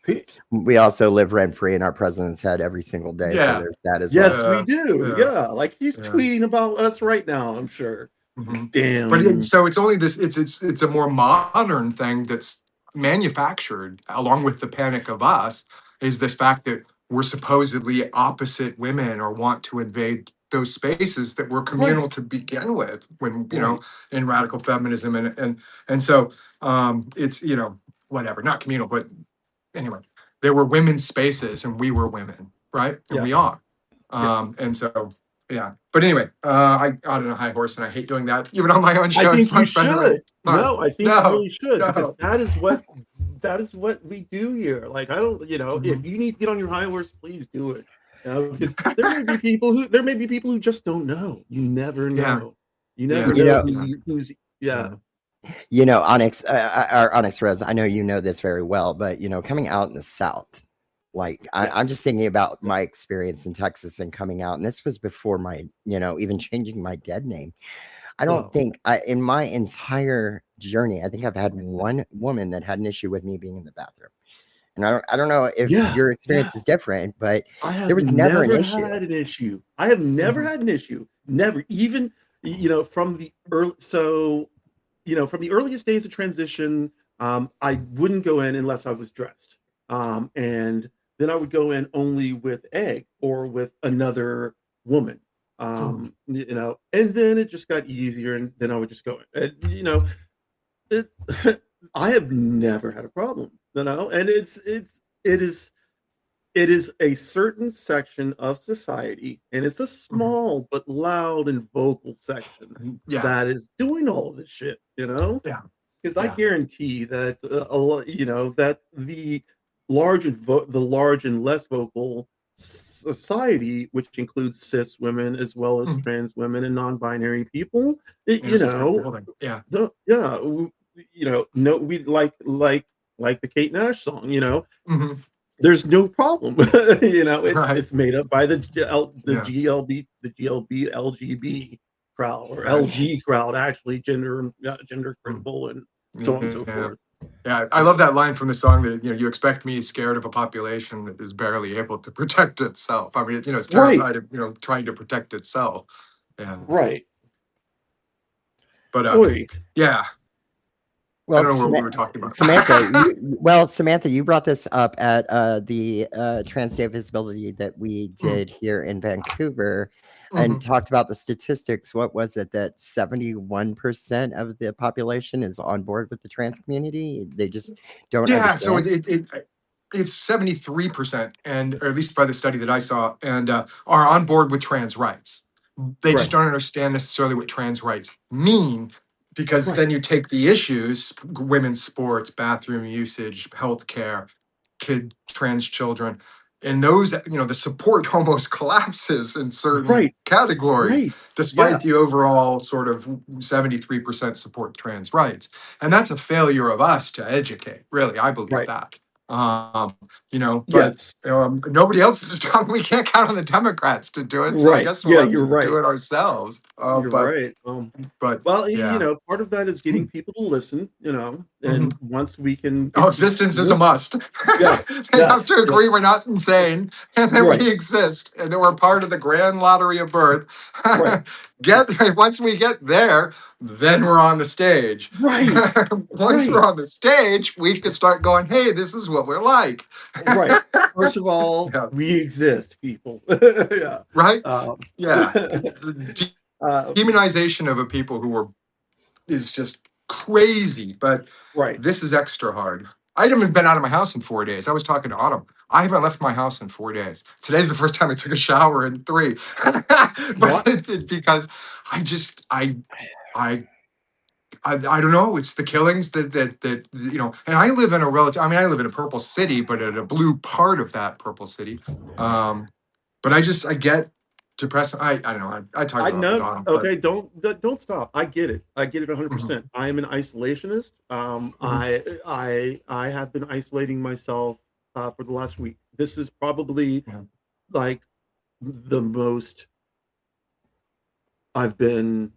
P- we also live rent free in our president's head every single day. So Yeah. there's that as yes, well. we do. Yeah. Yeah. Like he's Yeah. tweeting about us right now, I'm sure. Mhm. Damn. But so it's only this. It's a more modern thing that's manufactured along with the panic of us. Is this fact that we're supposedly opposite women or want to invade those spaces that were communal to begin with when you know in radical feminism and so it's you know whatever not communal but anyway there were women's spaces and we were women right and Yeah. we are and so yeah but anyway I got on a high horse and I hate doing that even on my own show I it's think you much better should. No, I think you really should no. because that is what we do here. Like I don't, you know, if you need to get on your high horse, please do it. You know, because there may be people who just don't know. You never know. You never You know know- who's yeah. You know, Onyx, or OnyxRose, I know you know this very well, but you know, coming out in the South, like I'm just thinking about my experience in Texas and coming out, and this was before my, you know, even changing my dead name. I don't Wow. think in my entire journey, I think I've had one woman that had an issue with me being in the bathroom. And I don't know if Yeah, your experience is different, but I have there was never an issue. had an issue. I have never had an issue. Never, even you know, from the early. So, you know, from the earliest days of transition, I wouldn't go in unless I was dressed, and then I would go in only with egg or with another woman. You know, and then it just got easier, and then I would just go in. And, you know, it. I have never had a problem. You know, and it is a certain section of society, and it's a small but loud and vocal section yeah that is doing all this shit, you know? Yeah. Because I Yeah. guarantee that you know that the large and less vocal society, which includes cis women as well as trans women and non-binary people, you know, yeah you know, no, we like the Kate Nash song, you know. hmm There's no problem. You know, Right. it's made up by the Yeah. GLB LGB crowd or Right. LG crowd, actually gender critical and so on and so Yeah. forth. Yeah, I love that line from the song that you know you expect me scared of a population that is barely able to protect itself. I mean, it's, you know, it's Right. terrified of you know trying to protect itself. Yeah, Right. but Oy. yeah, I Well, don't know what we were talking about. Samantha, you brought this up at the Trans Day of Visibility that we did here in Vancouver and talked about the statistics. What was it that 71% of the population is on board with the trans community? They just don't Yeah, so understand. it's 73%, and or at least by the study that I saw, and are on board with trans rights. They just Right. don't understand necessarily what trans rights mean, because Right. then you take the issues: women's sports, bathroom usage, healthcare, trans children, and those you know the support almost collapses in certain Right. categories, Right. despite Yeah. the overall sort of 73% support trans rights. And that's a failure of us to educate, really. I believe Right. that. You know, but Yes. nobody else is talking. We can't count on the Democrats to do it, so I Right. guess we'll Yeah, have you're to do right. it ourselves. You're right. But Well, yeah. you know, part of that is getting people to listen, you know, and once we can get Existence is a must. Yeah. They have Yes. to agree we're not insane and that Right. we exist and that we're part of the grand lottery of birth. Right. Once we get there, then we're on the stage. Right. Once we're on the stage, we can start going, hey, this is what we're like. Right. First of all, Yeah. we exist, people. Yeah. Right? Yeah. Uh, Demonization of a people who are is just crazy, but right. this is extra hard. I haven't been out of my house in 4 days. I was talking to Autumn. I haven't left my house in 4 days. Today's the first time I took a shower in 3. But because I don't know. It's the killings that you know. And I live in a relative. I mean, I live in a purple city, but in a blue part of that purple city. But I get depressing. I don't know. I talk I about know. Madonna, Okay, don't stop. I get it. I get it 100%. I am an isolationist. I have been isolating myself for the last week. This is probably like the most I've been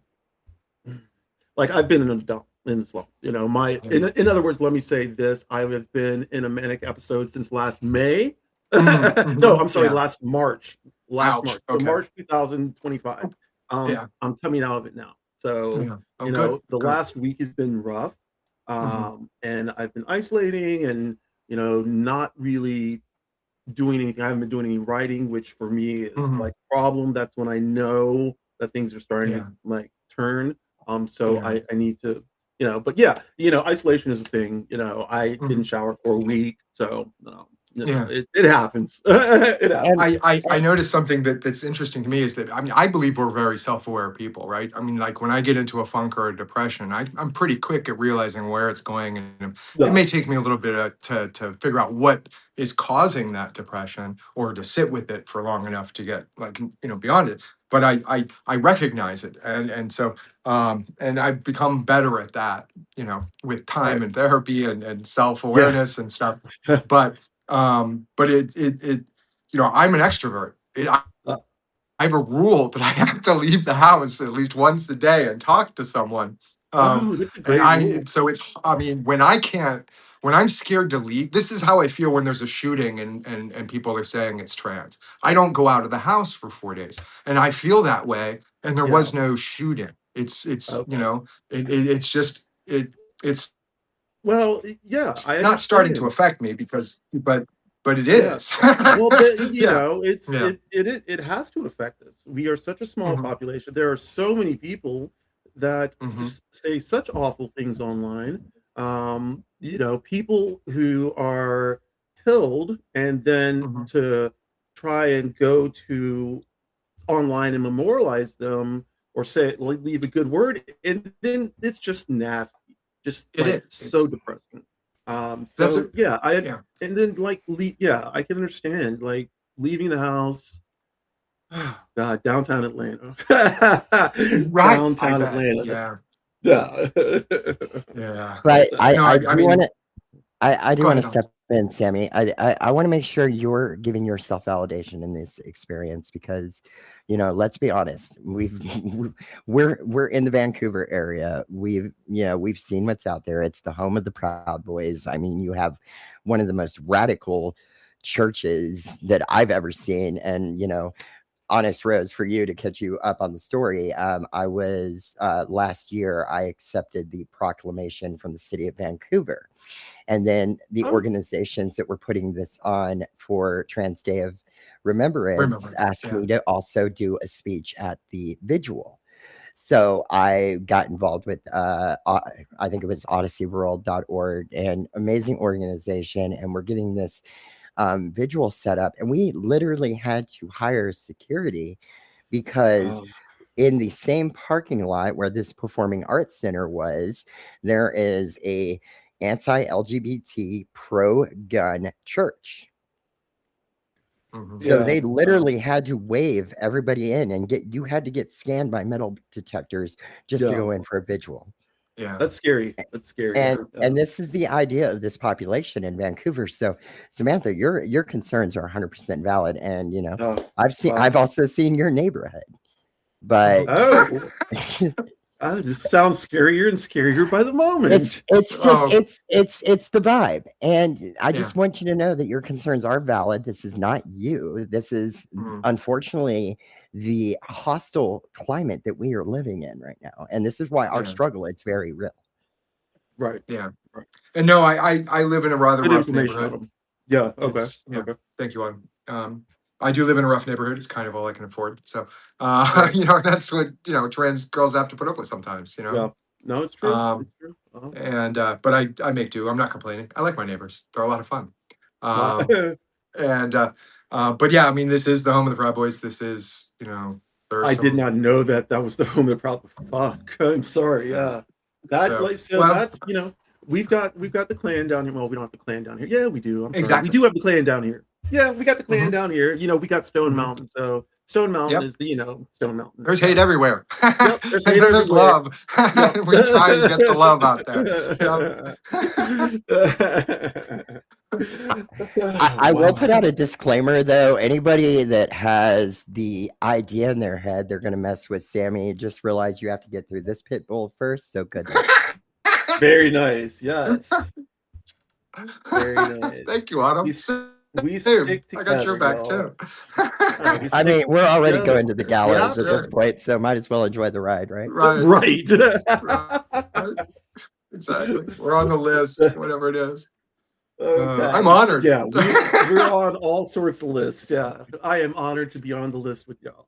an adult in this life. You know, in other words, let me say this: I have been in a manic episode since last May. No, I'm sorry, last March. Last March. So March 2025. I'm coming out of it now. So you know, the last week has been rough. And I've been isolating and not really doing anything. I haven't been doing any writing, which for me is like a problem. That's when I know that things are starting to like turn. So I need to, but isolation is a thing. I didn't shower for a week, so it happens. It happens. I noticed something that's interesting to me is that, I mean, I believe we're very self-aware people, right? I mean, like when I get into a funk or a depression, I'm pretty quick at realizing where it's going, and it may take me a little bit to figure out what is causing that depression, or to sit with it for long enough to get like beyond it. But I recognize it, and so and I've become better at that, with time and therapy and self-awareness and stuff. But it I'm an extrovert. I have a rule that I have to leave the house at least once a day and talk to someone. That's a great rule. So it's, I mean, when I'm scared to leave, this is how I feel when there's a shooting and people are saying it's trans. I don't go out of the house for 4 days, and I feel that way. And there was no shooting. It's it's just it's well, yeah, I not starting to affect me but it is. Well, it has to affect us. We are such a small population. There are so many people that say such awful things online. People who are killed and then to try and go to online and memorialize them or say leave a good word, and then it's just nasty. Just so depressing. And then I can understand like leaving the house. God, downtown Atlanta. Downtown Atlanta. Yeah. But I do want to step in, Sammy. I want to make sure you're giving yourself validation in this experience, because let's be honest, we're in the Vancouver area. We've seen what's out there. It's the home of the Proud Boys. I mean, you have one of the most radical churches that I've ever seen. And OnyxRose, for you, to catch you up on the story, I was last year I accepted the proclamation from the city of Vancouver, and then the organizations that were putting this on for Trans Day of Remembrance asked me to also do a speech at the vigil. So I got involved with I think it was odysseyworld.org, an amazing organization, and we're getting this vigil set up, and we literally had to hire security because in the same parking lot where this performing arts center was, there is a anti-LGBT pro-gun church. So they literally had to wave everybody in, and you had to get scanned by metal detectors just to go in for a vigil. Yeah, that's scary. And this is the idea of this population in Vancouver. So Samantha, your concerns are 100% valid, and I've also seen your neighborhood, but this sounds scarier and scarier by the moment. It's just it's the vibe, and I just want you to know that your concerns are valid. This is not you. This is unfortunately the hostile climate that we are living in right now, and this is why our struggle, it's very real. Right. Yeah. Right. And no, I live in a rather rough neighborhood. Yeah. Okay. Okay. Thank you. I do live in a rough neighborhood. It's kind of all I can afford. So, that's what, trans girls have to put up with sometimes, Yeah. No, it's true. It's true. And, but I make do. I'm not complaining. I like my neighbors. They're a lot of fun. But yeah, I mean, this is the home of the Proud Boys. This is, I did not know that was the home of the Proud Boys. Fuck. I'm sorry. Yeah. That's, we've got the clan down here. Well, we don't have the clan down here. Yeah, we do. I'm sorry. Exactly. We do have the clan down here. Yeah, we got the clan down here. We got Stone Mountain, so Stone Mountain Yep. is the Stone Mountain. There's hate everywhere. Yep, there's And hate then there's everywhere. love. We try and get the love out there. I will put out a disclaimer though. Anybody that has the idea in their head they're gonna mess with Sammy, just realize you have to get through this pit bull first. So good luck. Very nice. Yes. Very nice. Thank you, Autumn. We Same. stick I got your together, back y'all. too. I mean, we're already together. going to the gallows Yeah, at this sure. point, so might as well enjoy the ride, right? Right. Right. Exactly. We're on the list, whatever it is. Okay. I'm honored. Yeah, we're on all sorts of lists. Yeah, I am honored to be on the list with y'all.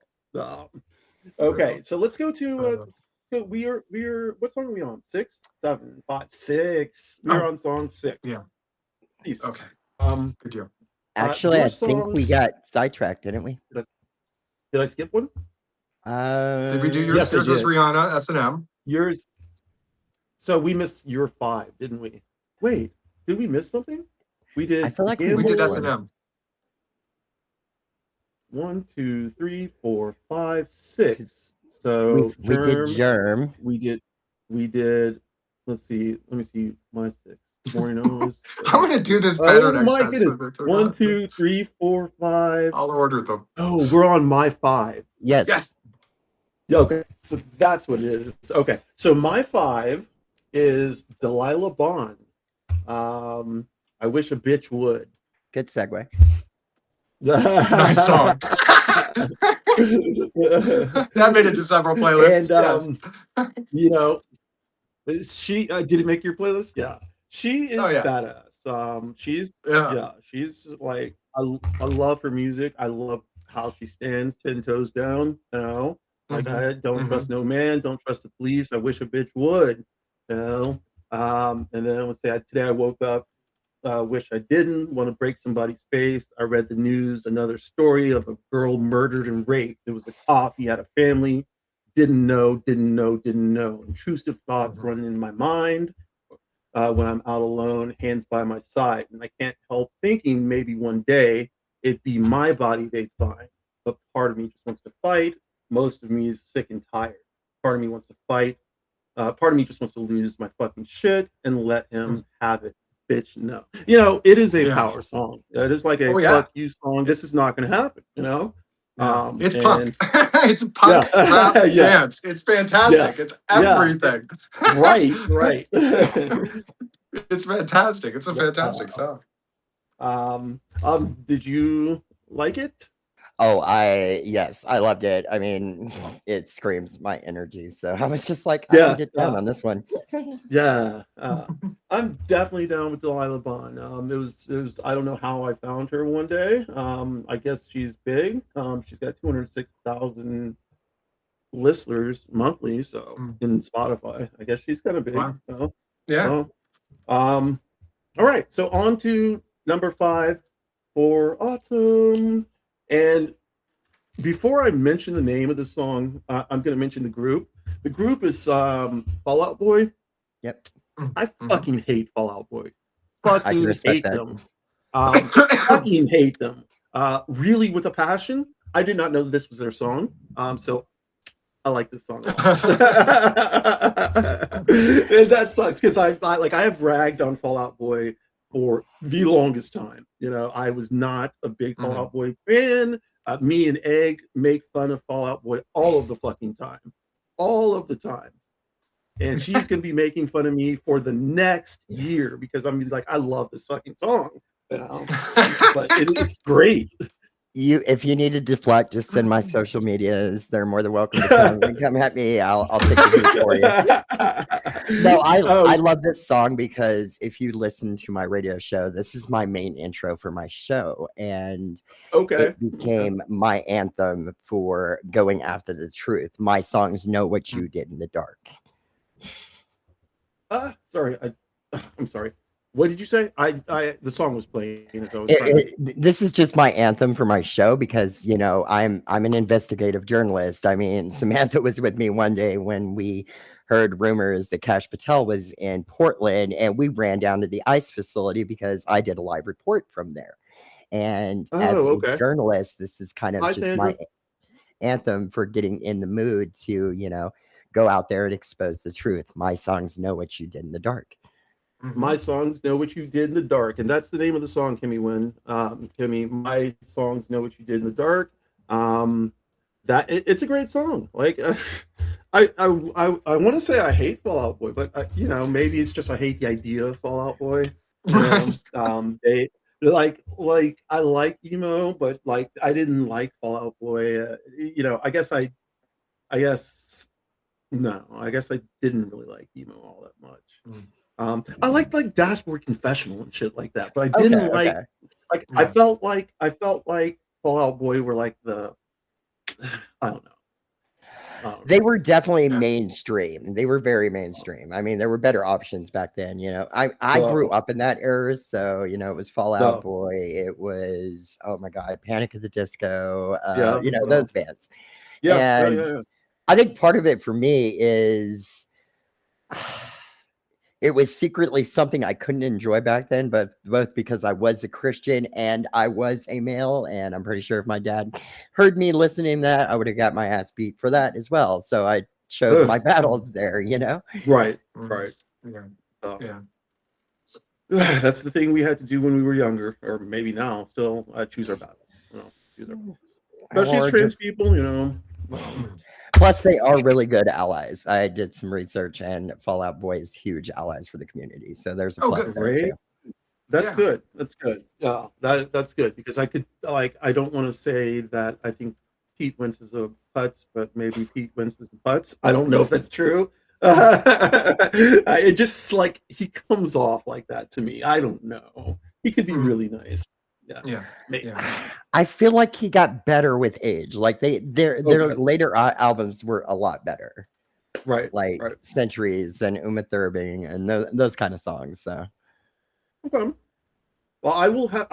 Okay, so let's go to. We're what song are we on? 6, 7, 5, 6. We're on song 6. Yeah. Please. Okay. Good deal. Actually, your I think we songs- got sidetracked, didn't we? Did I skip one? Did we do yours? Yes, I Yours was did. Rihanna, S&M. Yours. So we missed your 5, didn't we? Wait, did we miss something? We did. I feel like we We did Gamble. S&M. 1, 2, 3, 4, 5, 6. So We did Germ. We did. Let's see. Let me see my 6. Morinos. I'm gonna do this better Oh next my time. goodness. that they're 1, not- 2, 3, 4, 5. I'll order them. Oh, we're on my 5. Yes. Yes. Yeah, okay, so that's what it is. Okay, so my 5 is Delilah Bond. I wish a bitch would. Good segue. Nice song. That made it to several playlists. And she did it make your playlist? Yeah, she is badass. She's she's like I love her music. I love how she stands 10 toes down. Like I don't trust no man, don't trust the police. I wish a bitch would. And then I would say today I woke up. Wish I didn't want to break somebody's face. I read the news, another story of a girl murdered and raped. It was a cop. He had a family. Didn't know. Intrusive thoughts run in my mind when I'm out alone, hands by my side. And I can't help thinking maybe one day it'd be my body they'd find. But part of me just wants to fight. Most of me is sick and tired. Part of me wants to fight. Part of me just wants to lose my fucking shit and let him have it. Bitch, no. It is a power song. It is like a fuck you song. This is not going to happen, It's punk. It's a punk rap dance. It's fantastic. It's everything. Right. It's fantastic. It's a fantastic song. Did you like it? Oh, yes, I loved it. I mean, it screams my energy. So I was just like, I can get down on this one. Yeah, I'm definitely down with Delilah Bond. It was. I don't know how I found her one day. I guess she's big. She's got 206,000 listeners monthly. So in Spotify, I guess she's kind of big. Wow. Yeah. All right. So on to number 5 for Autumn. And before I mention the name of the song, I'm going to mention the group. The group is Fall Out Boy. Yep. I fucking hate Fall Out Boy. I can Fucking respect hate that. them. Fucking hate them. Really with a passion. I did not know this was their song. So I like this song a lot. And that sucks because I have ragged on Fall Out Boy for the longest time. I was not a big Fall Out Boy fan. Me and Egg make fun of Fall Out Boy all of the fucking time. All of the time. And she's going to be making fun of me for the next year because I'm like, I love this fucking song. But it's great. If you need to deflect, just send my social medias. They're more than welcome to come at me. I'll take the heat for you. No, I love this song because if you listen to my radio show, this is my main intro for my show, and it became my anthem for going after the truth. My songs know what you did in the dark. Sorry, I'm sorry. What did you say? The song was playing. This is just my anthem for my show because I'm an investigative journalist. I mean, Samantha was with me one day when we heard rumors that Kash Patel was in Portland, and we ran down to the ICE facility because I did a live report from there. And as a journalist, this is kind of anthem for getting in the mood to, you know, go out there and expose the truth. My songs know what you did in the dark. My songs know what you did in the dark, and that's the name of the song, Kimmy Wynn. Kimmy, my songs know what you did in the dark. It's a great song. Like, I want to say I hate Fall Out Boy, but you know, maybe it's just I hate the idea of Fall Out Boy. Right. They like I like emo, but like I didn't like Fall Out Boy. You know, I guess no, I guess I didn't really like emo all that much. I liked like Dashboard Confessional and shit like that, but I didn't like Yeah. I felt like Fall Out Boy were like the I don't know. They were definitely mainstream. They were very mainstream. I mean, there were better options back then. You know, I grew up in that era, so you know, it was Fall Out Boy. It was, oh my god, Panic at the Disco. You know, those bands. And I think part of it for me is it was secretly something I couldn't enjoy back then, but both because I was a Christian and I was a male, and I'm pretty sure if my dad heard me listening to that, I would have got my ass beat for that as well. So I chose my battles there, you know? Right. Yeah. That's the thing we had to do when we were younger, or maybe now still choose our battles. You know, especially as trans people, you know. Plus, they are really good allies. I did some research, and Fall Out Boy is huge allies for the community. So there's a plus there too. That's good. That's good. Yeah, that's good because I could I don't want to say that I think Pete Wentz is a putz, but maybe Pete Wentz is a putz. I don't know if that's true. It just like he comes off like that to me. I don't know. He could be really nice. Yeah. I feel like he got better with age. Like their later albums were a lot better. Right. Like Centuries and Uma Thurman and those kind of songs. So okay. Well, I will have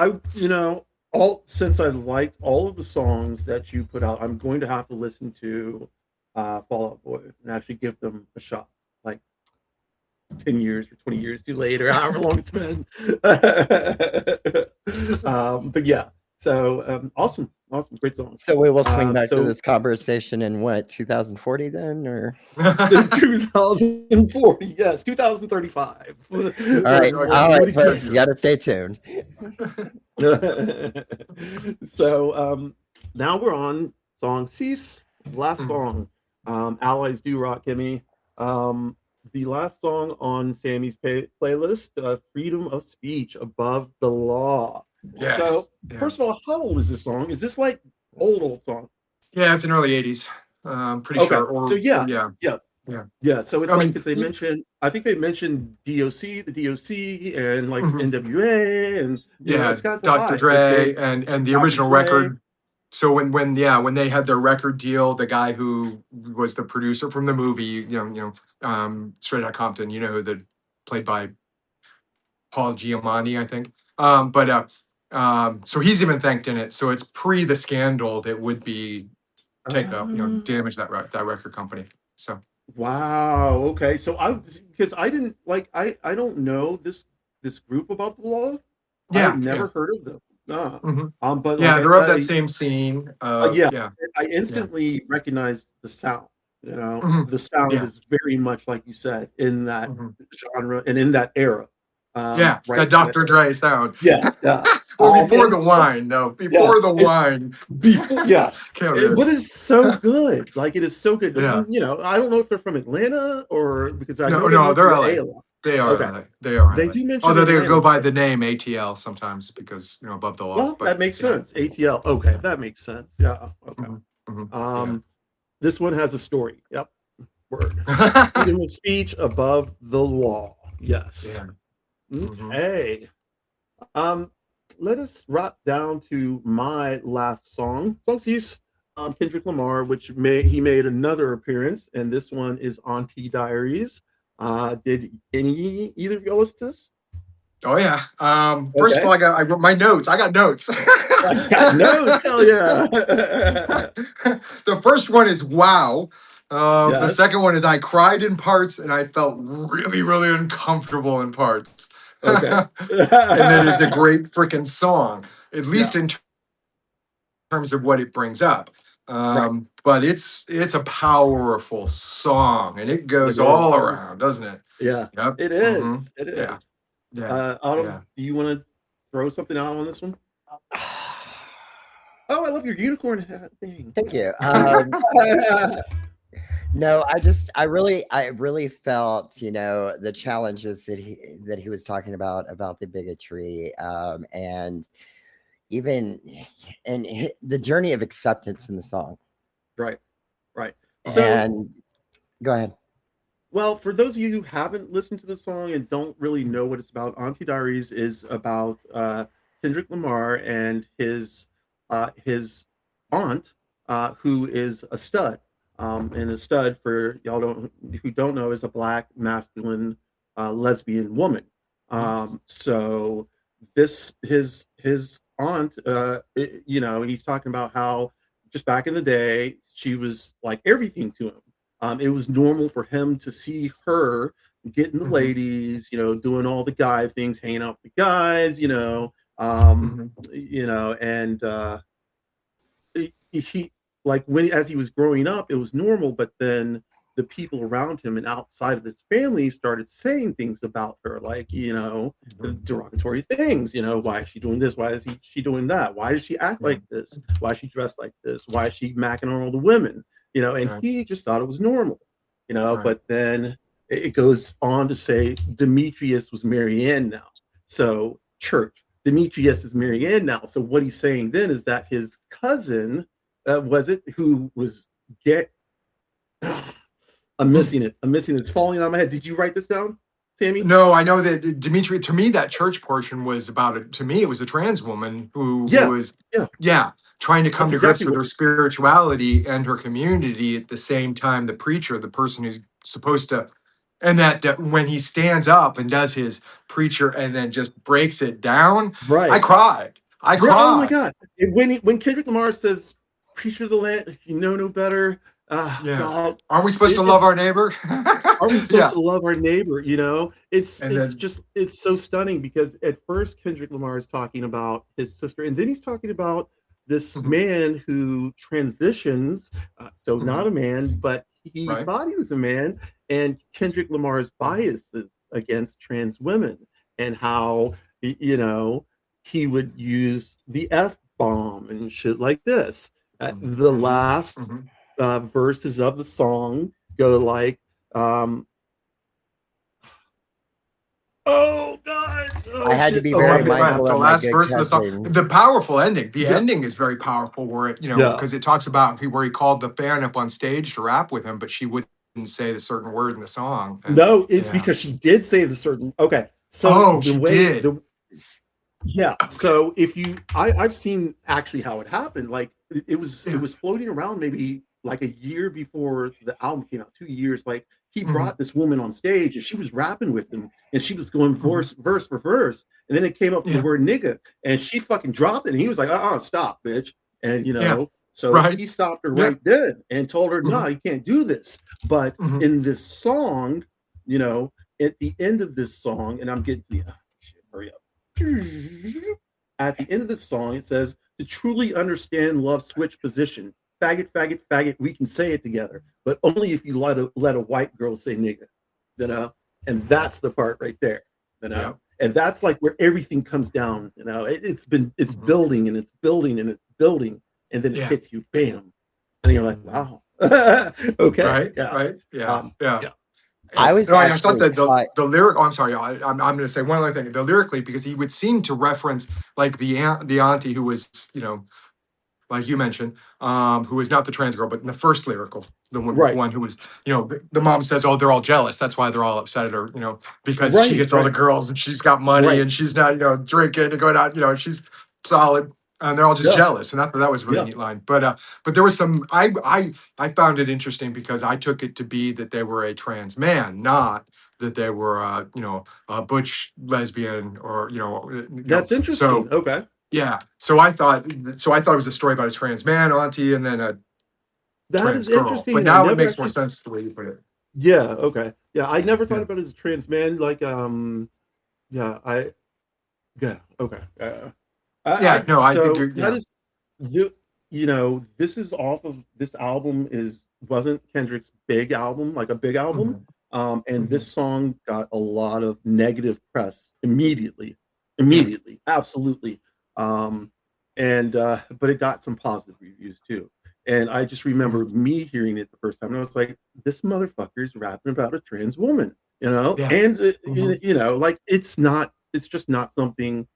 since I liked all of the songs that you put out, I'm going to have to listen to Fall Out Boy and actually give them a shot. Like 10 years or 20 years too late or however long it's been. But yeah, so awesome, great song. So we will swing back to this conversation in what, 2040 then, or 2040? Yes, 2035. All right, folks, you got to stay tuned. So now we're on song Cease, last song. Allies Do Rock Kimmy. The last song on Sammy's playlist, Freedom of Speech Above the Law. Yes. So, first of all, how old is this song? Is this like old song? Yeah, it's in early 80s. Pretty sure. Or, so yeah. So it's because they mentioned, I think they mentioned the DOC, and like NWA, and it's got Dr. Dre and the original record. So when they had their record deal, the guy who was the producer from the movie, Straight Outta Compton, played by Paul Giamatti, I think. So he's even thanked in it. So it's pre the scandal that would be damage that record company. So wow, okay. So I didn't I don't know this group Above the Law. I've never heard of them. But they're of that same scene. I instantly recognized the sound. The sound is very much like you said in that genre and in that era. That Dr. Dre sound. Well, before the wine, though. Before the wine. Yes. But it's so good. Like, it is so good. Yeah. I don't know if they're from Atlanta or because I know they're LA. They are LA. They are. They LA. do mention although they Atlanta. go by the name ATL sometimes because Above the Law. Well, that makes sense. ATL. Okay, that makes sense. Yeah. Okay. This one has a story. Yep. Word. Freedom of speech above the law. Yes. Yeah. Okay. Let us drop down to my last song. Song Cease, Kendrick Lamar, which he made another appearance, and this one is Auntie Diaries. Did either of y'all listen to this? Oh yeah. First of all, I wrote my notes. I got notes. I got notes. Hell yeah. The first one is wow. The second one is I cried in parts and I felt really, really uncomfortable in parts. Okay. And then it's a great freaking song, at least in terms of what it brings up. But it's a powerful song, and it goes all around, doesn't it? Yeah, Yep. it is. It is. Yeah. Yeah. Autumn, do you want to throw something out on this one? Oh, I love your unicorn hat thing. Thank you. No, I really felt, the challenges that he was talking about the bigotry, and even the journey of acceptance in the song. Right. So, and go ahead. Well, for those of you who haven't listened to the song and don't really know what it's about, Auntie Diaries is about Kendrick Lamar and his aunt, who is a stud. And a stud, for y'all who don't know, is a black masculine lesbian woman. So his aunt, he's talking about how just back in the day she was like everything to him. It was normal for him to see her getting the ladies, doing all the guy things, hanging out with the guys, and he like as he was growing up, it was normal, but then the people around him and outside of his family started saying things about her, like, derogatory things, why is she doing this? Why is she doing that? Why does she act like this? Why is she dressed like this? Why is she macking on all the women? And he just thought it was normal, but then it goes on to say Demetrius was Marianne now. So church, Demetrius is Marianne now. So what he's saying then is that his cousin, who was I'm missing it. It's falling on my head. Did you write this down, Sammy? No, I know that Dimitri, to me, that church portion was about it. To me, it was a trans woman who was trying to come to grips with her spirituality and her community at the same time. The preacher, the person who's supposed to, and that when he stands up and does his preacher and then just breaks it down, I cried. Oh my God. When Kendrick Lamar says, preacher of the land, you know no better. God, aren't we supposed to love our neighbor? Are we supposed to love our neighbor? It's so stunning, because at first Kendrick Lamar is talking about his sister, and then he's talking about this man who transitions, not a man, but he thought he was a man, and Kendrick Lamar's biases against trans women, and how he would use the F-bomb and shit like this. The last verses of the song go like, oh God! I had to be very mindful the of last verse of the song. The powerful ending. The ending is very powerful, where it, because it talks about where he called the fan up on stage to rap with him, but she wouldn't say the certain word in the song. And, no, it's because she did say the certain. Okay, so she did. So if I've seen actually how it happened. Like it was floating around maybe like a year before the album came out, 2 years. Like he brought this woman on stage and she was rapping with him and she was going verse for verse, and then it came up to the word nigga and she fucking dropped it and he was like, stop, bitch. And so he stopped her right then and told her, no, you can't do this. But in this song, at the end of this song, and I'm getting to the hurry up. At the end of the song, it says, to truly understand love, switch position. Faggot, faggot, faggot, we can say it together, but only if you let a white girl say nigga, and that's the part right there, and that's like where everything comes down, it's building and it's building and it's building, and then it hits you, bam, and you're like, wow, okay, I thought that the lyric. Oh, I'm sorry. I'm going to say one other thing. The lyrically, because he would seem to reference like the auntie who was, like you mentioned, who was not the trans girl, but in the first lyrical, the one who was, the mom says, oh, they're all jealous. That's why they're all upset at her, because she gets all the girls and she's got money and she's not, drinking and going out, she's solid. And they're all just jealous, and that was a really neat line. But there was some. I found it interesting because I took it to be that they were a trans man, not that they were a butch lesbian or That's interesting. So, okay. Yeah. So I thought it was a story about a trans man, auntie, and then a trans girl. Interesting. But now it makes more sense the way you put it. Yeah. Okay. Yeah, I never thought about it as a trans man. Like Okay. I think that is you know, this album wasn't Kendrick's big album, like a big album. And this song got a lot of negative press immediately, absolutely. But it got some positive reviews too. And I just remember me hearing it the first time, and I was like, "This motherfucker's rapping about a trans woman," you know. And you know, like it's just not something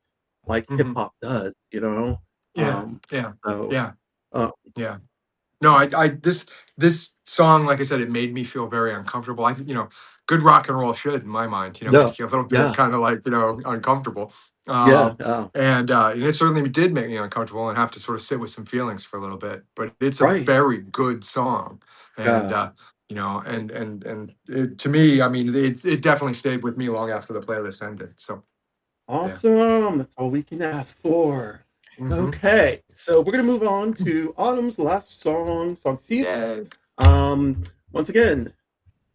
like hip hop does, you know. No, this song, like I said, it made me feel very uncomfortable. I think, good rock and roll should, in my mind, make you a little bit kind of like, uncomfortable. And it certainly did make me uncomfortable and have to sort of sit with some feelings for a little bit. But it's a very good song, and and to me, I mean, it definitely stayed with me long after the playlist ended. So awesome! That's all we can ask for. Okay, so we're gonna move on to Autumn's last song 6. Once again,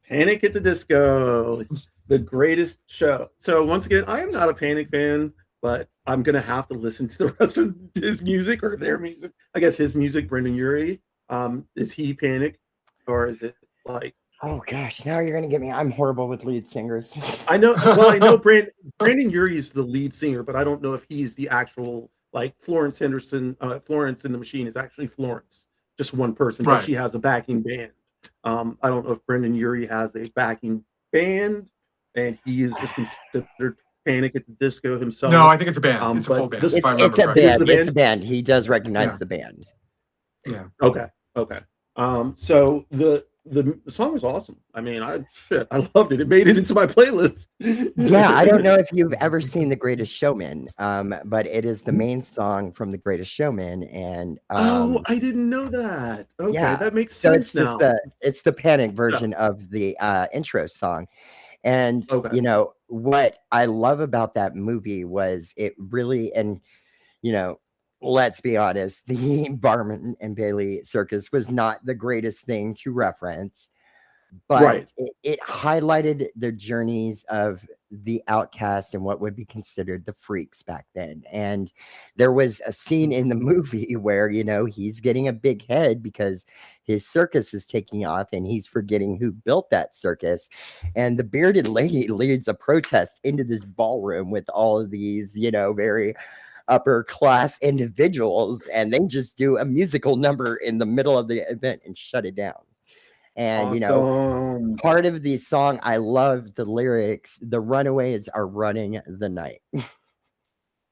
Panic at the Disco, the greatest show. So once again, I am not a Panic fan, but I'm gonna have to listen to the rest of his music or their music. I guess his music, Brendan Urie. Is he Panic, or is it like? Oh gosh, now you're gonna get me. I'm horrible with lead singers. I know. Well, I know Brandon Urie is the lead singer, but I don't know if he's the actual. Like Florence Henderson, Florence and the Machine is actually Florence, just one person, but she has a backing band. I don't know if Brendan Urie has a backing band, and he is just considered Panic at the Disco himself. No, I think it's a band. It's a full band. It's a band. It's a band. He does recognize the band. Yeah. Okay. So the song is awesome. I mean, I loved it. It made it into my playlist. Yeah, I don't know if you've ever seen The Greatest Showman, but it is the main song from The Greatest Showman. And I didn't know that. Okay, that makes sense. So it's the Panic version of the intro song. And you know what I love about that movie was it really, and let's be honest, the Barnum and Bailey circus was not the greatest thing to reference, but it highlighted the journeys of the outcast and what would be considered the freaks back then. And there was a scene in the movie where, he's getting a big head because his circus is taking off and he's forgetting who built that circus. And the bearded lady leads a protest into this ballroom with all of these, very upper class individuals, and they just do a musical number in the middle of the event and shut it down. And part of the song, I love the lyrics. The runaways are running the night.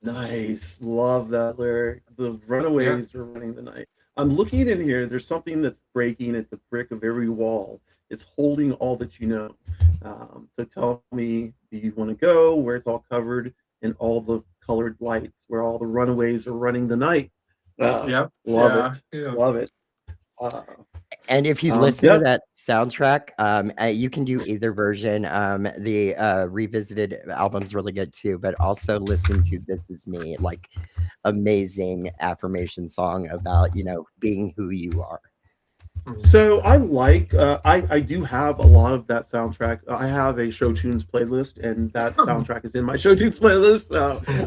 Nice, love that lyric. The runaways are running the night. I'm looking in here. There's something that's breaking at the brick of every wall. It's holding all that you know. So tell me, do you want to go where it's all covered in all the colored lights, where all the runaways are running the night? Love it. And if you listen to that soundtrack, you can do either version. The revisited album's really good too, but also listen to This Is Me, like amazing affirmation song about being who you are. So I like I do have a lot of that soundtrack. I have a Show Tunes playlist, and that soundtrack is in my Show Tunes playlist.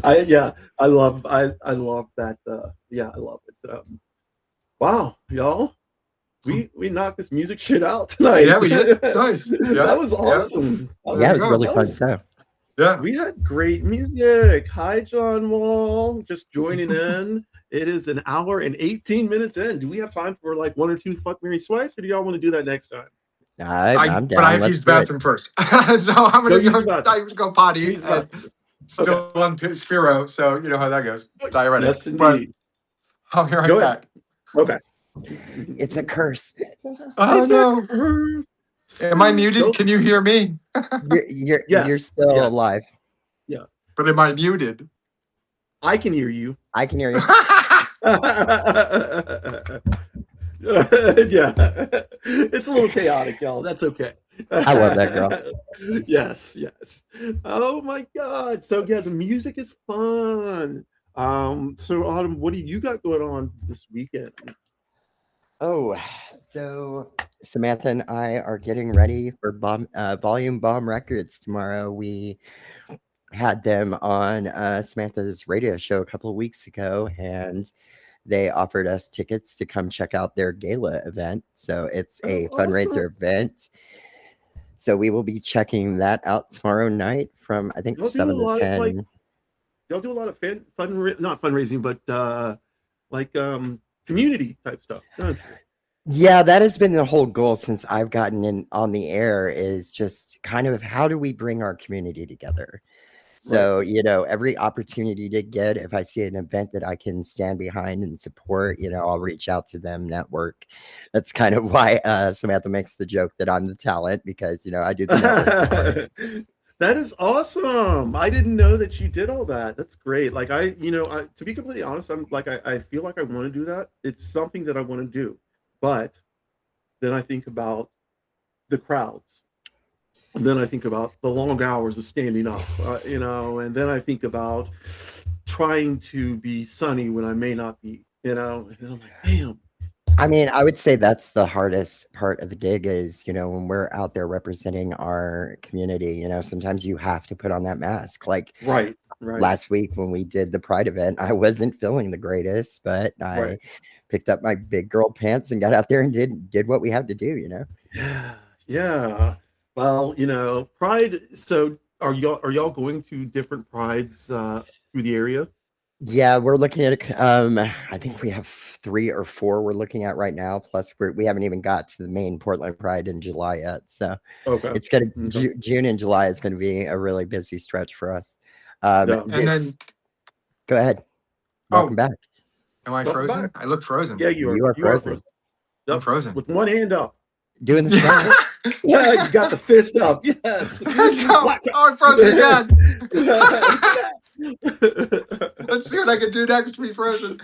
I love that. I love it. Wow, y'all, we knocked this music shit out tonight. Yeah, we did. Nice. Yeah, that was awesome. It was really fun stuff. Yeah, we had great music. Hi, John Wall, just joining in. It is an hour and 18 minutes in. Do we have time for like one or two fuck, marry, swipes, or do y'all want to do that next time? I'm down. But I have to use the bathroom first, so I'm gonna go potty. Still on Spiro, so you know how that goes. Diuretic. Yes, indeed. I'll be right back. Okay. It's a curse. Oh no! Am I muted? Can you hear me? You're still alive. Yeah. But am I muted? I can hear you. I can hear you. Yeah. It's a little chaotic, y'all. That's okay. I love that girl. Yes. Oh my God. So yeah, the music is fun. So Autumn, what do you got going on this weekend? Oh, so Samantha and I are getting ready for Volume Bomb Records tomorrow. We had them on Samantha's radio show a couple of weeks ago, and they offered us tickets to come check out their gala event. So it's a fundraiser event. So we will be checking that out tomorrow night from I think 7 to 10. Y'all do a lot of not fundraising, but community type stuff, don't you? Yeah, that has been the whole goal since I've gotten in on the air, is just kind of how do we bring our community together? So, every opportunity to get, if I see an event that I can stand behind and support, I'll reach out to them, network. That's kind of why Samantha makes the joke that I'm the talent, because, I do the network. That is awesome. I didn't know that you did all that. That's great. Like to be completely honest, I'm like, I feel like I want to do that. It's something that I want to do, but then I think about the crowds. And then I think about the long hours of standing up, and then I think about trying to be sunny when I may not be, and I'm like, damn. I mean, I would say that's the hardest part of the gig is, when we're out there representing our community, sometimes you have to put on that mask. Like right. Last week when we did the Pride event, I wasn't feeling the greatest, but I picked up my big girl pants and got out there and did what we had to do, Yeah. Well, Pride. So are y'all going to different prides through the area? Yeah, we're looking at I think we have 3 or 4 we're looking at right now. Plus, we haven't even got to the main Portland Pride in July yet. So it's gonna June and July is going to be a really busy stretch for us. And then go ahead. Welcome back. Am I frozen? Back. I look frozen. Yeah, you are frozen. I'm frozen with one hand up, doing the same. Yeah, you got the fist up. Yes. I'm frozen again. Let's see what I can do next to be frozen.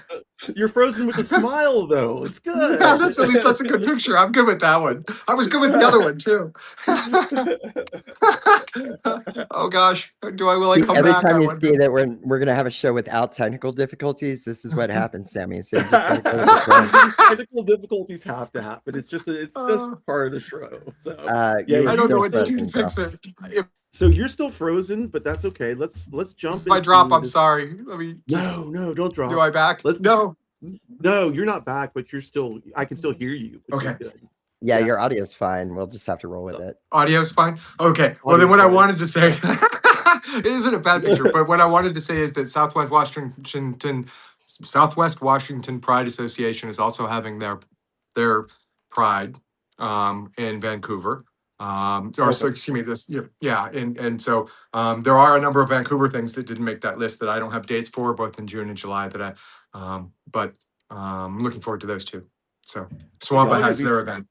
You're frozen with a smile, though. It's good. Yeah, that's a good picture. I'm good with that one. I was good with the other one too. Oh gosh, will I come every back? Every time you see that we're gonna have a show without technical difficulties, this is what happens, Sammy. So technical difficulties have to happen. It's just part of the show. So I don't know what to do to fix it. So you're still frozen, but that's okay. Let's jump. If I drop, I'm sorry. Let me. No, don't drop. Do I back? No, you're not back, but you're still. I can still hear you. Okay. Yeah, your audio's fine. We'll just have to roll with it. Audio's fine. Okay. Well, then what I wanted to say, it isn't a bad picture, but what I wanted to say is that Southwest Washington Pride Association is also having their Pride in Vancouver. Excuse me, and so there are a number of Vancouver things that didn't make that list that I don't have dates for, both in June and July. But I'm looking forward to those too. So Swampa has their event.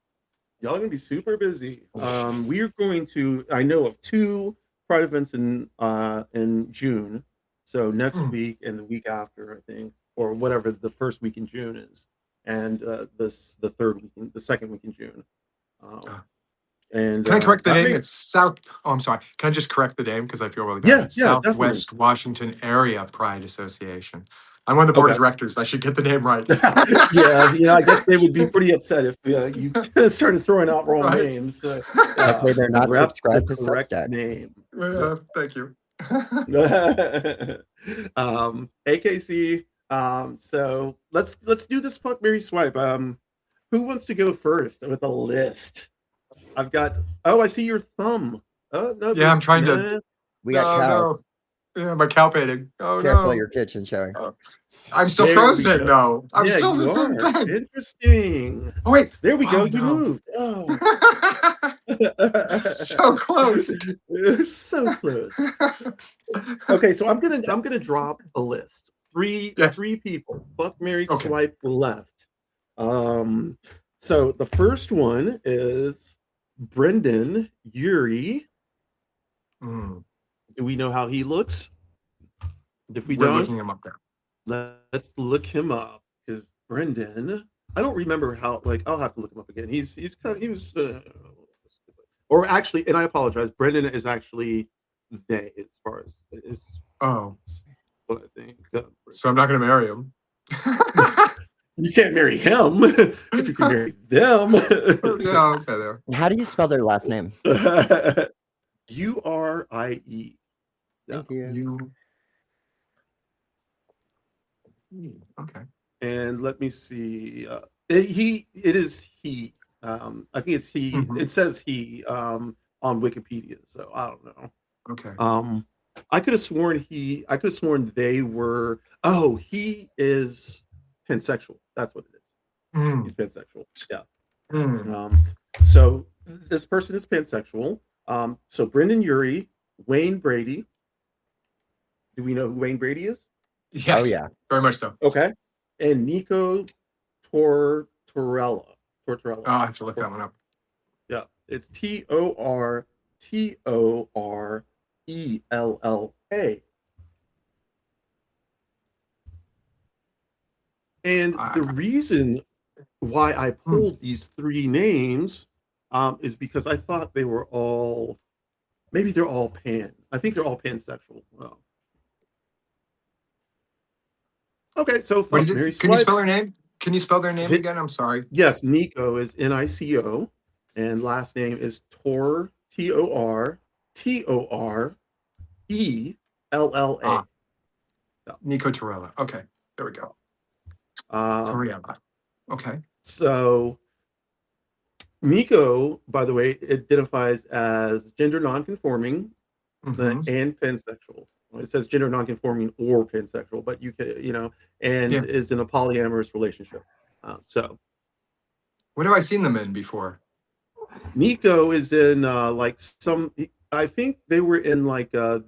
Y'all are gonna be super busy. We are going to. I know of 2 Pride events in June. So next week and the week after, I think, or whatever the first week in June is, and the second week in June. And can I correct the name? It's South. Oh, I'm sorry. Can I just correct the name because I feel really bad? Yeah, Southwest definitely. Washington Area Pride Association. I'm on the board of directors. I should get the name right. Yeah, I guess they would be pretty upset if you started throwing out wrong names. Hopefully they're not subscribed to correct Substack. Name. Thank you. AKC. So let's do this fuck, marry, swipe. Who wants to go first with a list? I've got. Oh, I see your thumb. Oh no. Yeah, I'm trying to. We got cows. No. Yeah, my cow painting. Oh Careful, your kitchen showing. I'm still frozen. No, I'm still the same thing. Interesting. Oh wait, there we go. You moved. Oh, so close. So close. Okay, so I'm gonna drop a list. Three people. Fuck, marry, swipe left. So the first one is Brendan Urie. Do we know how he looks? If we're looking him up there. Let's look him up, because Brendan, I don't remember how. Like, I'll have to look him up again. He was, or actually, and I apologize. Brendan is actually they, as far as is. Oh, what I think. So I'm not going to marry him. You can't marry him if you can marry them. Yeah, okay, there. How do you spell their last name? Urie. Thank you. Okay. And let me see. It is he. I think it's he. Mhm. It says he on Wikipedia. So I don't know. Okay. I could have sworn I could have sworn they were. Oh, he is pansexual. That's what it is. Mm. He's pansexual. Yeah. Mm. So this person is pansexual. So Brendan Urie, Wayne Brady. Do we know who Wayne Brady is? Yes. Oh yeah. Very much so. Okay. And Nico Tortorella. Oh, I have to look that one up. Yeah. It's Tortorella. And the reason why I pulled these three names is because I thought they were all, maybe they're all pan. I think they're all pansexual. Wow. Okay, so What is it? Mary Can you Swipe. spell their name? Can you spell their name again? I'm sorry. Yes, Nico is Nico, and last name is Tortorella. Nico Torella. Okay, there we go. Torella. Okay. So Nico, by the way, identifies as gender nonconforming and pansexual. It says gender nonconforming or pansexual, but you can, and is in a polyamorous relationship. So, what have I seen them in before? Nico is in like some. I think they were in like the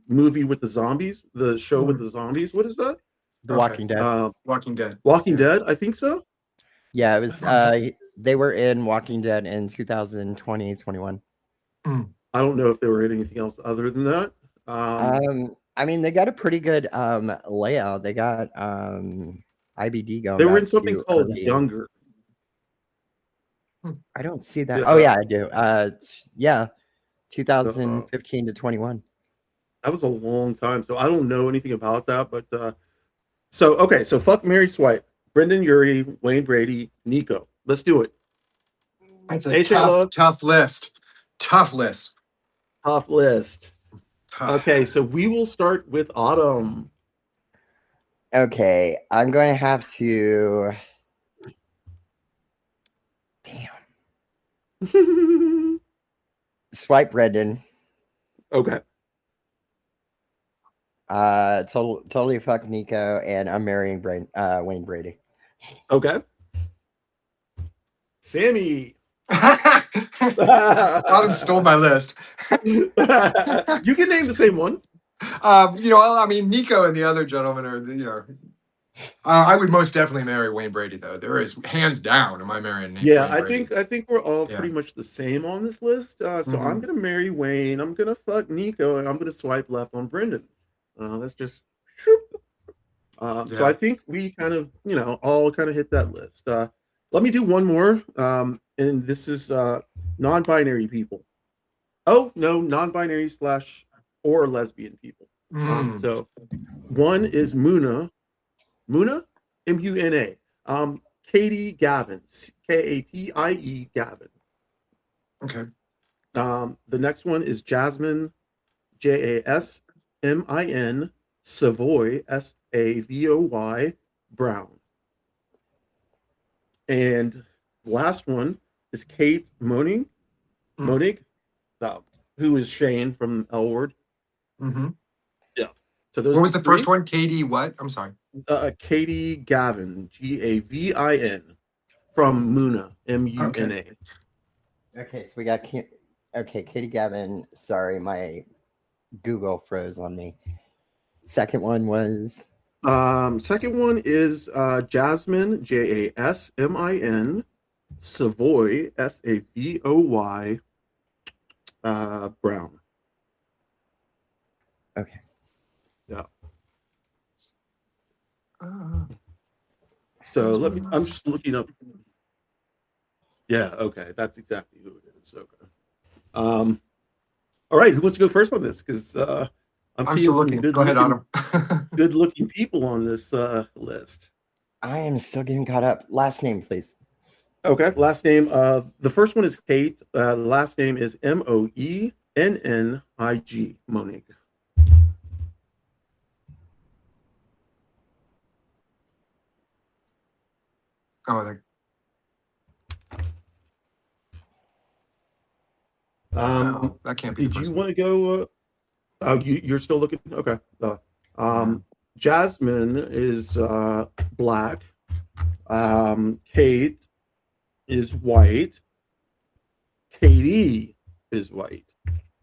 movie with the zombies, the show with the zombies. What is that? The Walking Dead. Walking Dead. Walking Dead. I think so. Yeah, it was. They were in Walking Dead in 2020, 21. I don't know if they were in anything else other than that. I mean, they got a pretty good layout. They got IBD going. They were in something called Younger. I don't see that. Oh yeah, I do. Yeah, 2015 to 21. That was a long time, so I don't know anything about that. But so fuck Mary Swipe, Brendan Urie, Wayne Brady, Nico. Let's do it. That's a tough list. Tough list. Tough list. Okay, so we will start with Autumn. Okay, I'm going to have to. Damn. Swipe Brendan. Okay. Totally fuck Nico, and I'm marrying Wayne Brady. Okay. Sammy. Autumn stole my list. You can name the same one. I mean, Nico and the other gentleman are, I would most definitely marry Wayne Brady, though. There is hands down. Am I marrying? Yeah, Wayne Brady? I think we're all pretty much the same on this list. So I'm gonna marry Wayne. I'm gonna fuck Nico, and I'm gonna swipe left on Brendan. That's just. So I think we kind of, all kind of hit that list. Let me do one more, and this is non-binary people. Oh no, non-binary / or lesbian people. So one is Muna, Muna. Katie Gavin, Katie Gavin. Okay. The next one is Jasmine, Jasmin, Savoy, Savoy Brown. And the last one is Kate Monique, who is Shane from L Word. Yeah. So those. What was the first one? Katie what? I'm sorry. Katie Gavin, Gavin, from Muna, Muna. Okay, so we got Katie Gavin. Sorry, my Google froze on me. Second one was. Second one is Jasmine, Jasmin, Savoy, Savoy, Brown. Okay. Yeah. So I'm just looking up. Yeah, okay. That's exactly who it is. Okay. All right, who wants to go first on this? Because I'm seeing some good looking people on this list. I am still getting caught up. Last name, please. Okay, last name. The first one is Kate. The last name is Moennig, Monique. Oh, like, that can't be. Did you want to go? Oh, you're still looking. Okay. Jasmine is black. Kate is white. Katie is white,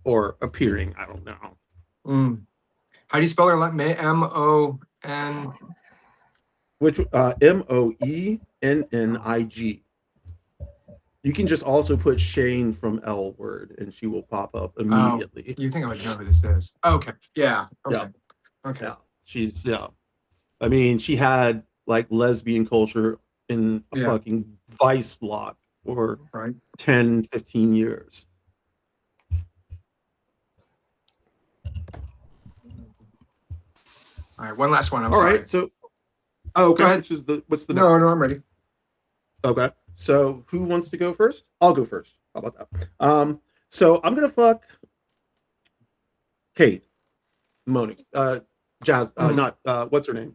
or appearing. I don't know. How do you spell her last name? M-O-N. Which Moennig. You can just also put Shane from L Word, and she will pop up immediately. You think I would know who this is? Okay. Yeah. Okay. Yeah. Okay. Yeah. She's I mean, she had like lesbian culture in a fucking vice lock for 10, 15 years. All right, one last one. All right, so okay. Which is what's the no, I'm ready. Okay, so who wants to go first? I'll go first. How about that? So I'm gonna fuck Kate, Moni, Jazz, not what's her name?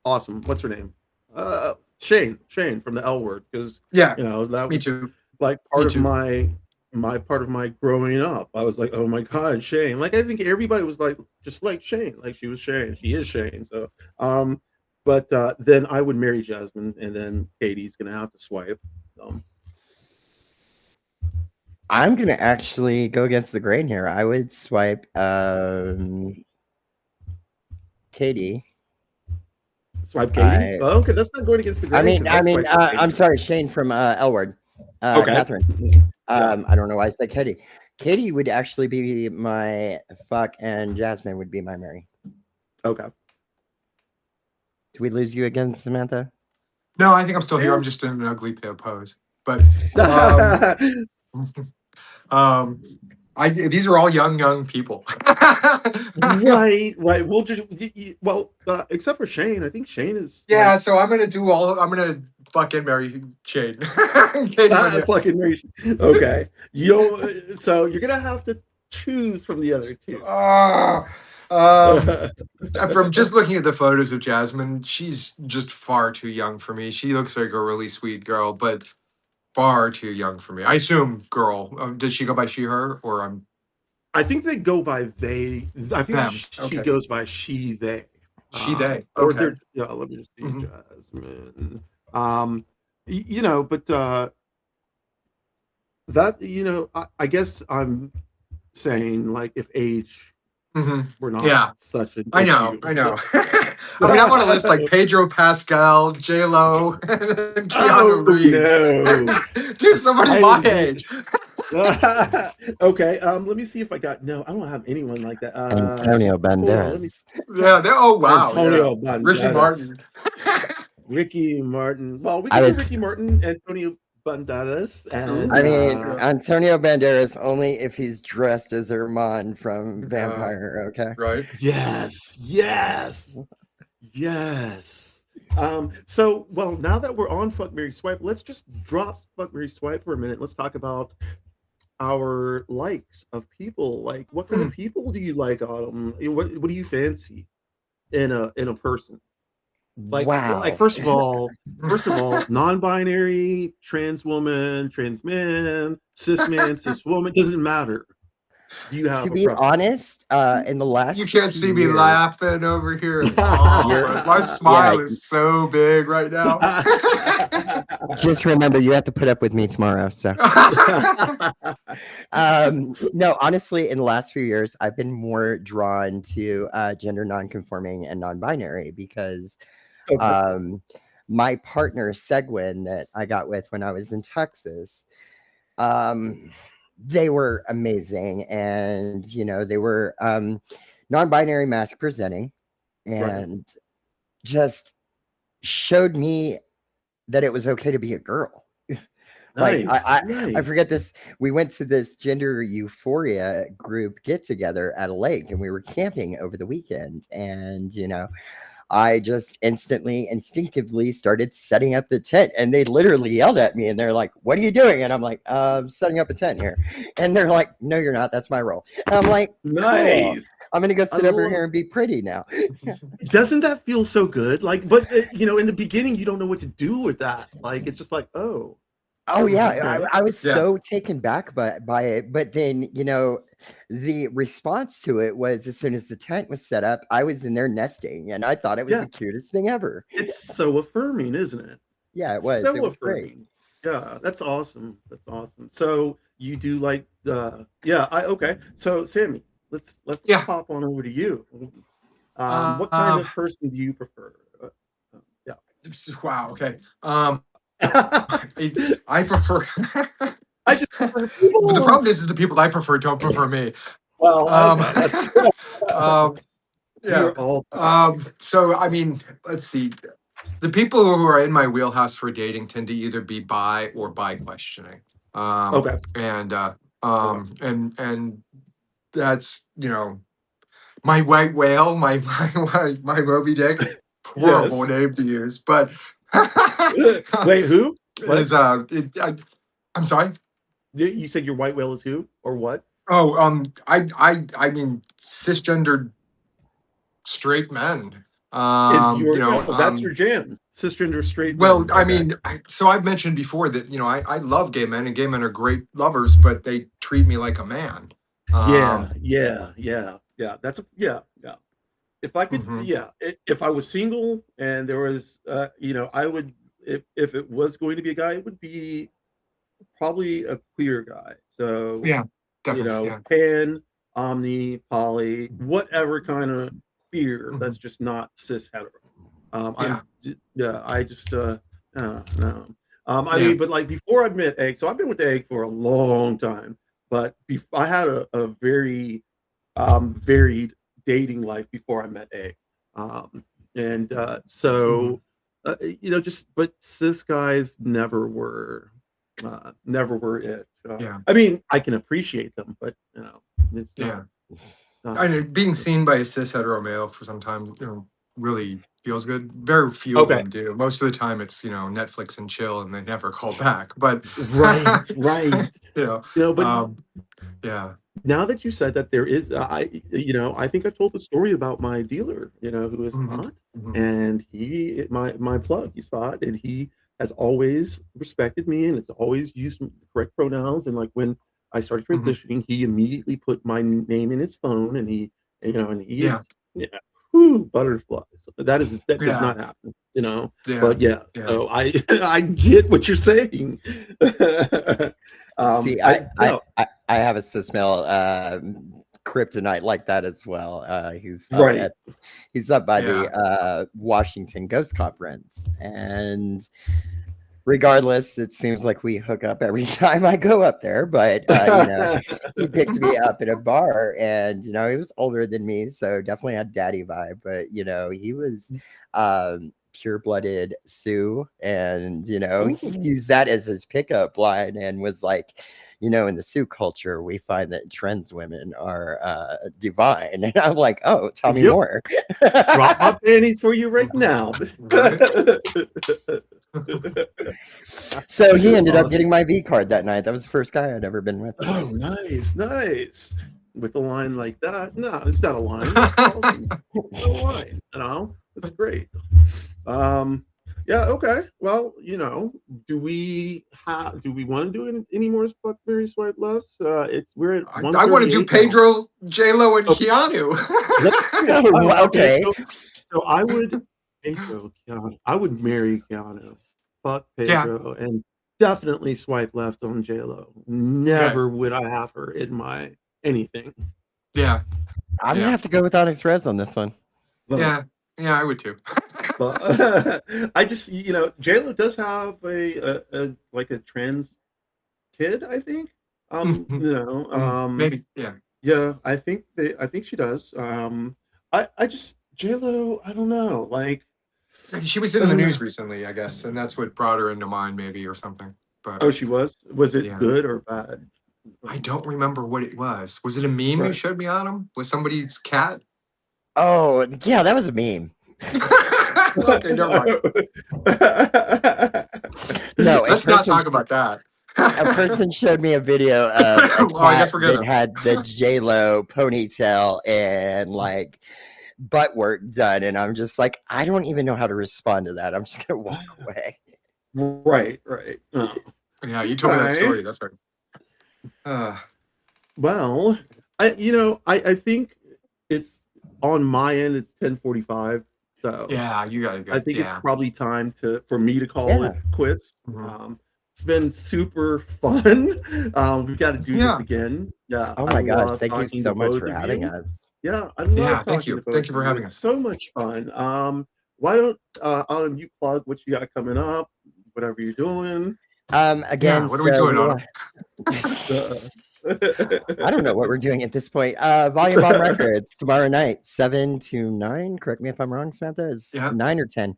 Awesome. What's her name? Shane from the L Word, because you know that me too. Like part of my part of my growing up. I was like, oh my god, Shane. Like I think everybody was like just like Shane. Like she was Shane. She is Shane. So but then I would marry Jasmine, and then Katie's gonna have to swipe. I'm gonna actually go against the grain here. I would swipe Katie. Swipe Katie. Okay, that's not going against the grain. I'm sorry, Shane from L Word. Okay. Catherine. I don't know why I said Katie. Katie would actually be my fuck, and Jasmine would be my marry. Okay. Did we lose you again, Samantha? No, I think I'm still here. I'm just in an ugly pose. But these are all young people. right. We'll just except for Shane. I think Shane is. Yeah, so I'm gonna fucking marry Shane. Fucking marry. Okay. So you're gonna have to choose from the other two. From just looking at the photos of Jasmine, she's just far too young for me. She looks like a really sweet girl, but far too young for me. I assume girl. Does she go by she, her, or I think they go by they. I think she goes by she, they. She, they. Or they're, let me just see, Jasmine. But that, I guess I'm saying like if age were not such an I know. I mean, I'm on a list like Pedro Pascal, J-Lo, and Keanu Reeves. Dude, somebody my age. Okay, let me see if I got. No, I don't have anyone like that. Antonio Banderas. Oh wow, Antonio Banderas. Ricky Martin. Ricky Martin. Well, we can do Ricky Martin, Antonio Banderas, and I mean Antonio Banderas only if he's dressed as Herman from Vampire. Okay, right? Yes. So, well, now that we're on Fuck, Marry, Swipe, let's just drop Fuck, Marry, Swipe for a minute. Let's talk about our likes of people. Like, what kind of people do you like, Autumn? What do you fancy in a person? Like, wow. Like first of all, non-binary, trans woman, trans man, cis man, cis woman, doesn't matter. Do you have to be honest, in the last you can't see me laughing over here. My smile is so big right now. Just remember, you have to put up with me tomorrow. So, no, honestly, in the last few years, I've been more drawn to gender non-conforming and non-binary because my partner Seguin that I got with when I was in Texas, they were amazing, and they were non-binary, mask presenting, and just showed me that it was okay to be a girl. Like I forget this. We went to this gender euphoria group get together at a lake, and we were camping over the weekend, and I just instinctively started setting up the tent, and they literally yelled at me, and they're like, "What are you doing?" And I'm like, "Setting up a tent here." And they're like, "No, you're not. That's my role." And I'm like, nice. I'm gonna go sit over love- here and be pretty now. Doesn't that feel so good? Like, but in the beginning, you don't know what to do with that. Like, it's just like, oh. Oh yeah, Okay. I was Yeah. so taken back by it. But then, the response to it was as soon as the tent was set up, I was in there nesting, and I thought it was Yeah. the cutest thing ever. It's so affirming, isn't it? Yeah, it was. So It was great. affirming. Yeah, that's awesome. That's awesome. So you do like okay. So Sammy, let's Yeah. pop on over to you. What kind of person do you prefer? Yeah. Wow. Okay. I prefer. I just prefer people. The problem is the people I prefer don't prefer me. Well, Yeah. You're all So I mean, let's see. The people who are in my wheelhouse for dating tend to either be bi or bi questioning. Okay. And and that's my white whale, my Moby Dick. Horrible Yes. name to use, but Wait, who? What? is I'm sorry. You said your white whale is who or what? Oh, I mean cisgendered straight men. Is your that's your jam, cisgender straight? Well, men. I Okay. mean, so I've mentioned before that I love gay men, and gay men are great lovers, but they treat me like a man. Yeah. That's yeah. If I could, Mhm. if I was single and there was, I would, if it was going to be a guy, it would be probably a queer guy. So Yeah, definitely. Yeah. pan, omni, poly, whatever kind of queer that's just not cis hetero. I just no. I mean, but like before I met Egg, so I've been with Egg for a long time, but I had a very varied dating life before I met Egg, and but cis guys never were it. Yeah. I mean, I can appreciate them, but it's Yeah. not. I mean, being seen by a cis hetero male for some time, really feels good. Very few of them do. Most of the time, it's Netflix and chill, and they never call back. But right. But yeah. Now that you said that, there is, I think I've told the story about my dealer, who is hot, and my plug, he's hot, and he has always respected me, and it's always used the correct pronouns. And like when I started transitioning, he immediately put my name in his phone, and he butterflies. That does not happen, But so I get what you're saying. See, I have a cis male kryptonite like that as well. He's up by the Washington Ghost Conference, and regardless, it seems like we hook up every time I go up there. But he picked me up at a bar, and he was older than me, so definitely had daddy vibe. But he was pure-blooded Sioux, and he used that as his pickup line, and was like, in the Sioux culture, we find that trans women are divine. And I'm like, oh, tell me more. Drop my panties for you right now. So he ended up getting my V card that night. That was the first guy I'd ever been with. Oh, nice. With a line like that. No, it's not a line. It's not a line. It's great. Okay. Well, do we want to do any more fuck, marry, swipe less? We're at I want to do Pedro, J-Lo, and Keanu. Okay. So I would Pedro, Keanu. I would marry Keanu. Fuck Pedro, and definitely swipe left on J-Lo. Never would I have her in my anything. Yeah. I'm gonna have to go with OnyxRose on this one. Yeah, I would too. But I just J-Lo does have a trans kid, I think. Maybe, yeah, I think she does. I just J-Lo, I don't know, like she was in the news recently, I guess, and that's what brought her into mind, maybe, or something. But she was it good or bad? I don't remember what it was. Was it a meme you showed me on him? Was somebody's cat? Oh yeah, that was a meme. Okay, never mind. No, let's not talk about that. A person showed me a video of a Oh, I guess cat we're that gonna. had the J-Lo ponytail and like butt work done, and I'm just like, I don't even know how to respond to that. I'm just gonna walk away. Right. Oh, Yeah, you told me that okay. story. That's right. Well, I think it's on my end. It's 10:45, so Yeah, you gotta go. I think it's Yeah. probably time for me to call Yeah. it quits. Mhm. It's been super fun. We've got to do this Yeah. again. Yeah, Oh I my gosh, love thank you talking to so much both for of having you. us. Yeah, I Yeah, love thank talking you. to both Thank you of for you. having It's us. so much fun. Why don't Autumn, you plug what you got coming up, whatever you're doing. Again, Yeah, what are we so doing, we will. Autumn? I don't know what we're doing at this point. Volume Bomb Records tomorrow night, 7 to 9. Correct me if I'm wrong, Samantha. Is Yeah. 9 or 10?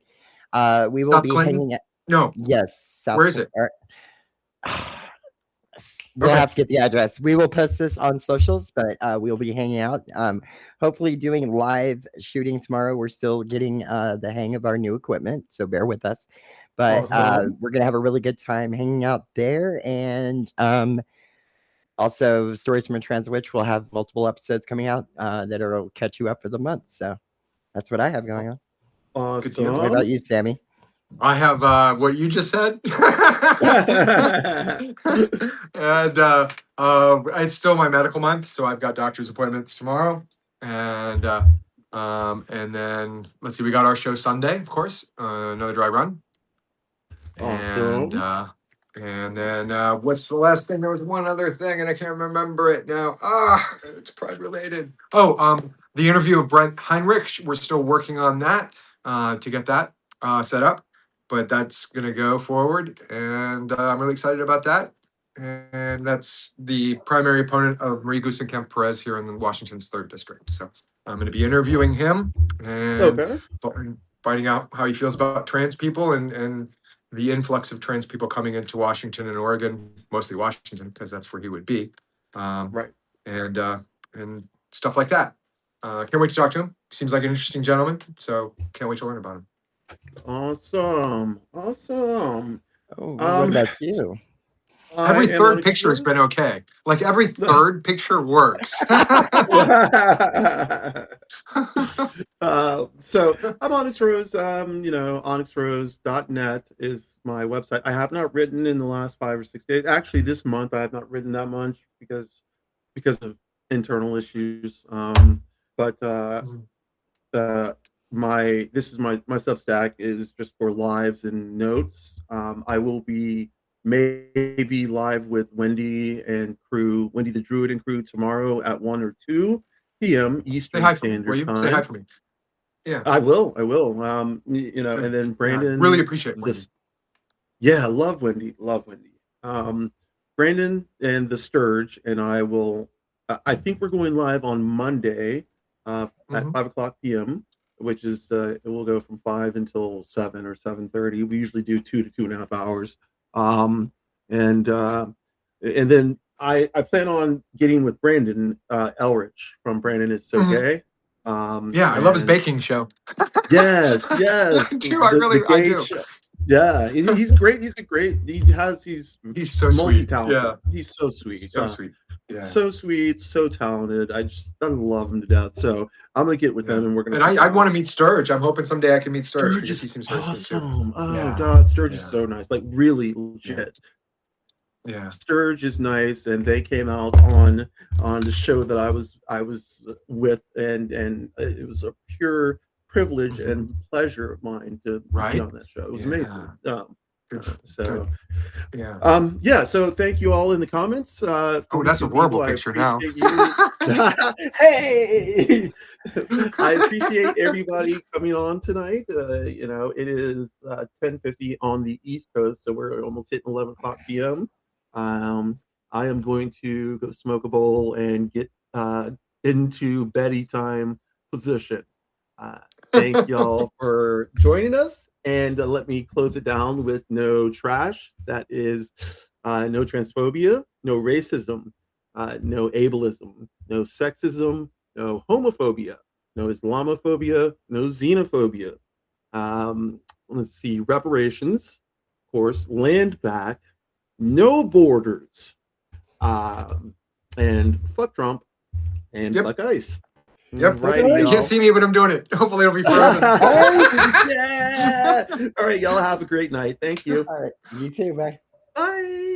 We will South be Clinton? hanging at. No. Yes, South. Where is it? We'll Okay. have to get the address. We will post this on socials, but we'll be hanging out. Hopefully, doing live shooting tomorrow. We're still getting the hang of our new equipment, so bear with us. But Awesome. we're gonna have a really good time hanging out there, and also Stories from a Trans Witch will have multiple episodes coming out that will catch you up for the month. So that's what I have going on. Good deal. What Awesome. about you, Sammy? I have what you just said. And it's still my medical month, so I've got doctor's appointments tomorrow. And then let's see, we got our show Sunday, of course, another dry run. And Awesome. and then what's the last thing? There was one other thing, and I can't remember it now. It's pride related. The interview of Brent Heinrich. We're still working on that to get that set up, but that's gonna go forward, and I'm really excited about that. And that's the primary opponent of Marie Gusenkamp Perez here in Washington's 3rd district. So I'm going to be interviewing him and Okay. finding out how he feels about trans people and the influx of trans people coming into Washington and Oregon, mostly Washington, because that's where he would be. Right. And stuff like that. Can't wait to talk to him. Seems like an interesting gentleman, so can't wait to learn about him. Awesome. Oh, what about you? Every I am third Onyx picture has Rose. been okay. Like every third picture works. So I'm Onyx Rose. OnyxRose.net is my website. I have not written in the last 5 or 6 days. Actually, this month I have not written that much because of internal issues. But my Substack is just for lives and notes. I will be maybe live with Wendy and crew, Wendy the Druid and crew tomorrow at 1 or 2 p.m. Say Eastern hi for me, will Standard you? Time. Say hi for me. Yeah. I will. And then Brandon. Really appreciate Wendy. Yeah, love Wendy. Brandon and the Sturge and I will. I think we're going live on Monday at 5:00 p.m., which is it will go from 5 until 7 or 7:30. We usually do 2 to 2.5 hours. And then I plan on getting with Brandon Elrich from Brandon Is So Gay. Yeah, I love his baking show. Yes. I do. Show. Yeah, he's great. He's so sweet. multi-talented. Yeah, he's so sweet. So sweet. Yeah. So sweet, so talented. I love him to death. So I'm gonna get with him, and we're gonna. And I want to meet Sturge. I'm hoping someday I can meet Sturge Sturge because he is seems very sweet too. awesome. Oh Yeah. God, Sturge is so nice. Like really legit. Yeah. Sturge is nice, and they came out on the show that I was with, and it was a pure privilege and pleasure of mine to be on that show. It was amazing. So thank you all in the comments. That's a horrible picture now. Hey, I appreciate everybody coming on tonight. It is 10:50 on the East Coast, so we're almost hitting 11:00 p.m. I am going to go smoke a bowl and get into Betty time position. Thank y'all for joining us, and let me close it down with no trash. That is no transphobia, no racism, no ableism, no sexism, no homophobia, no Islamophobia, no xenophobia. Let's see, reparations, of course, land back, No Borders, and fuck Trump, and Yep. fuck ICE. Yep. Righty, You y'all. can't see me, but I'm doing it. Hopefully it'll be fun. Yeah. All right, y'all have a great night. Thank you. All right. You too, man. Bye.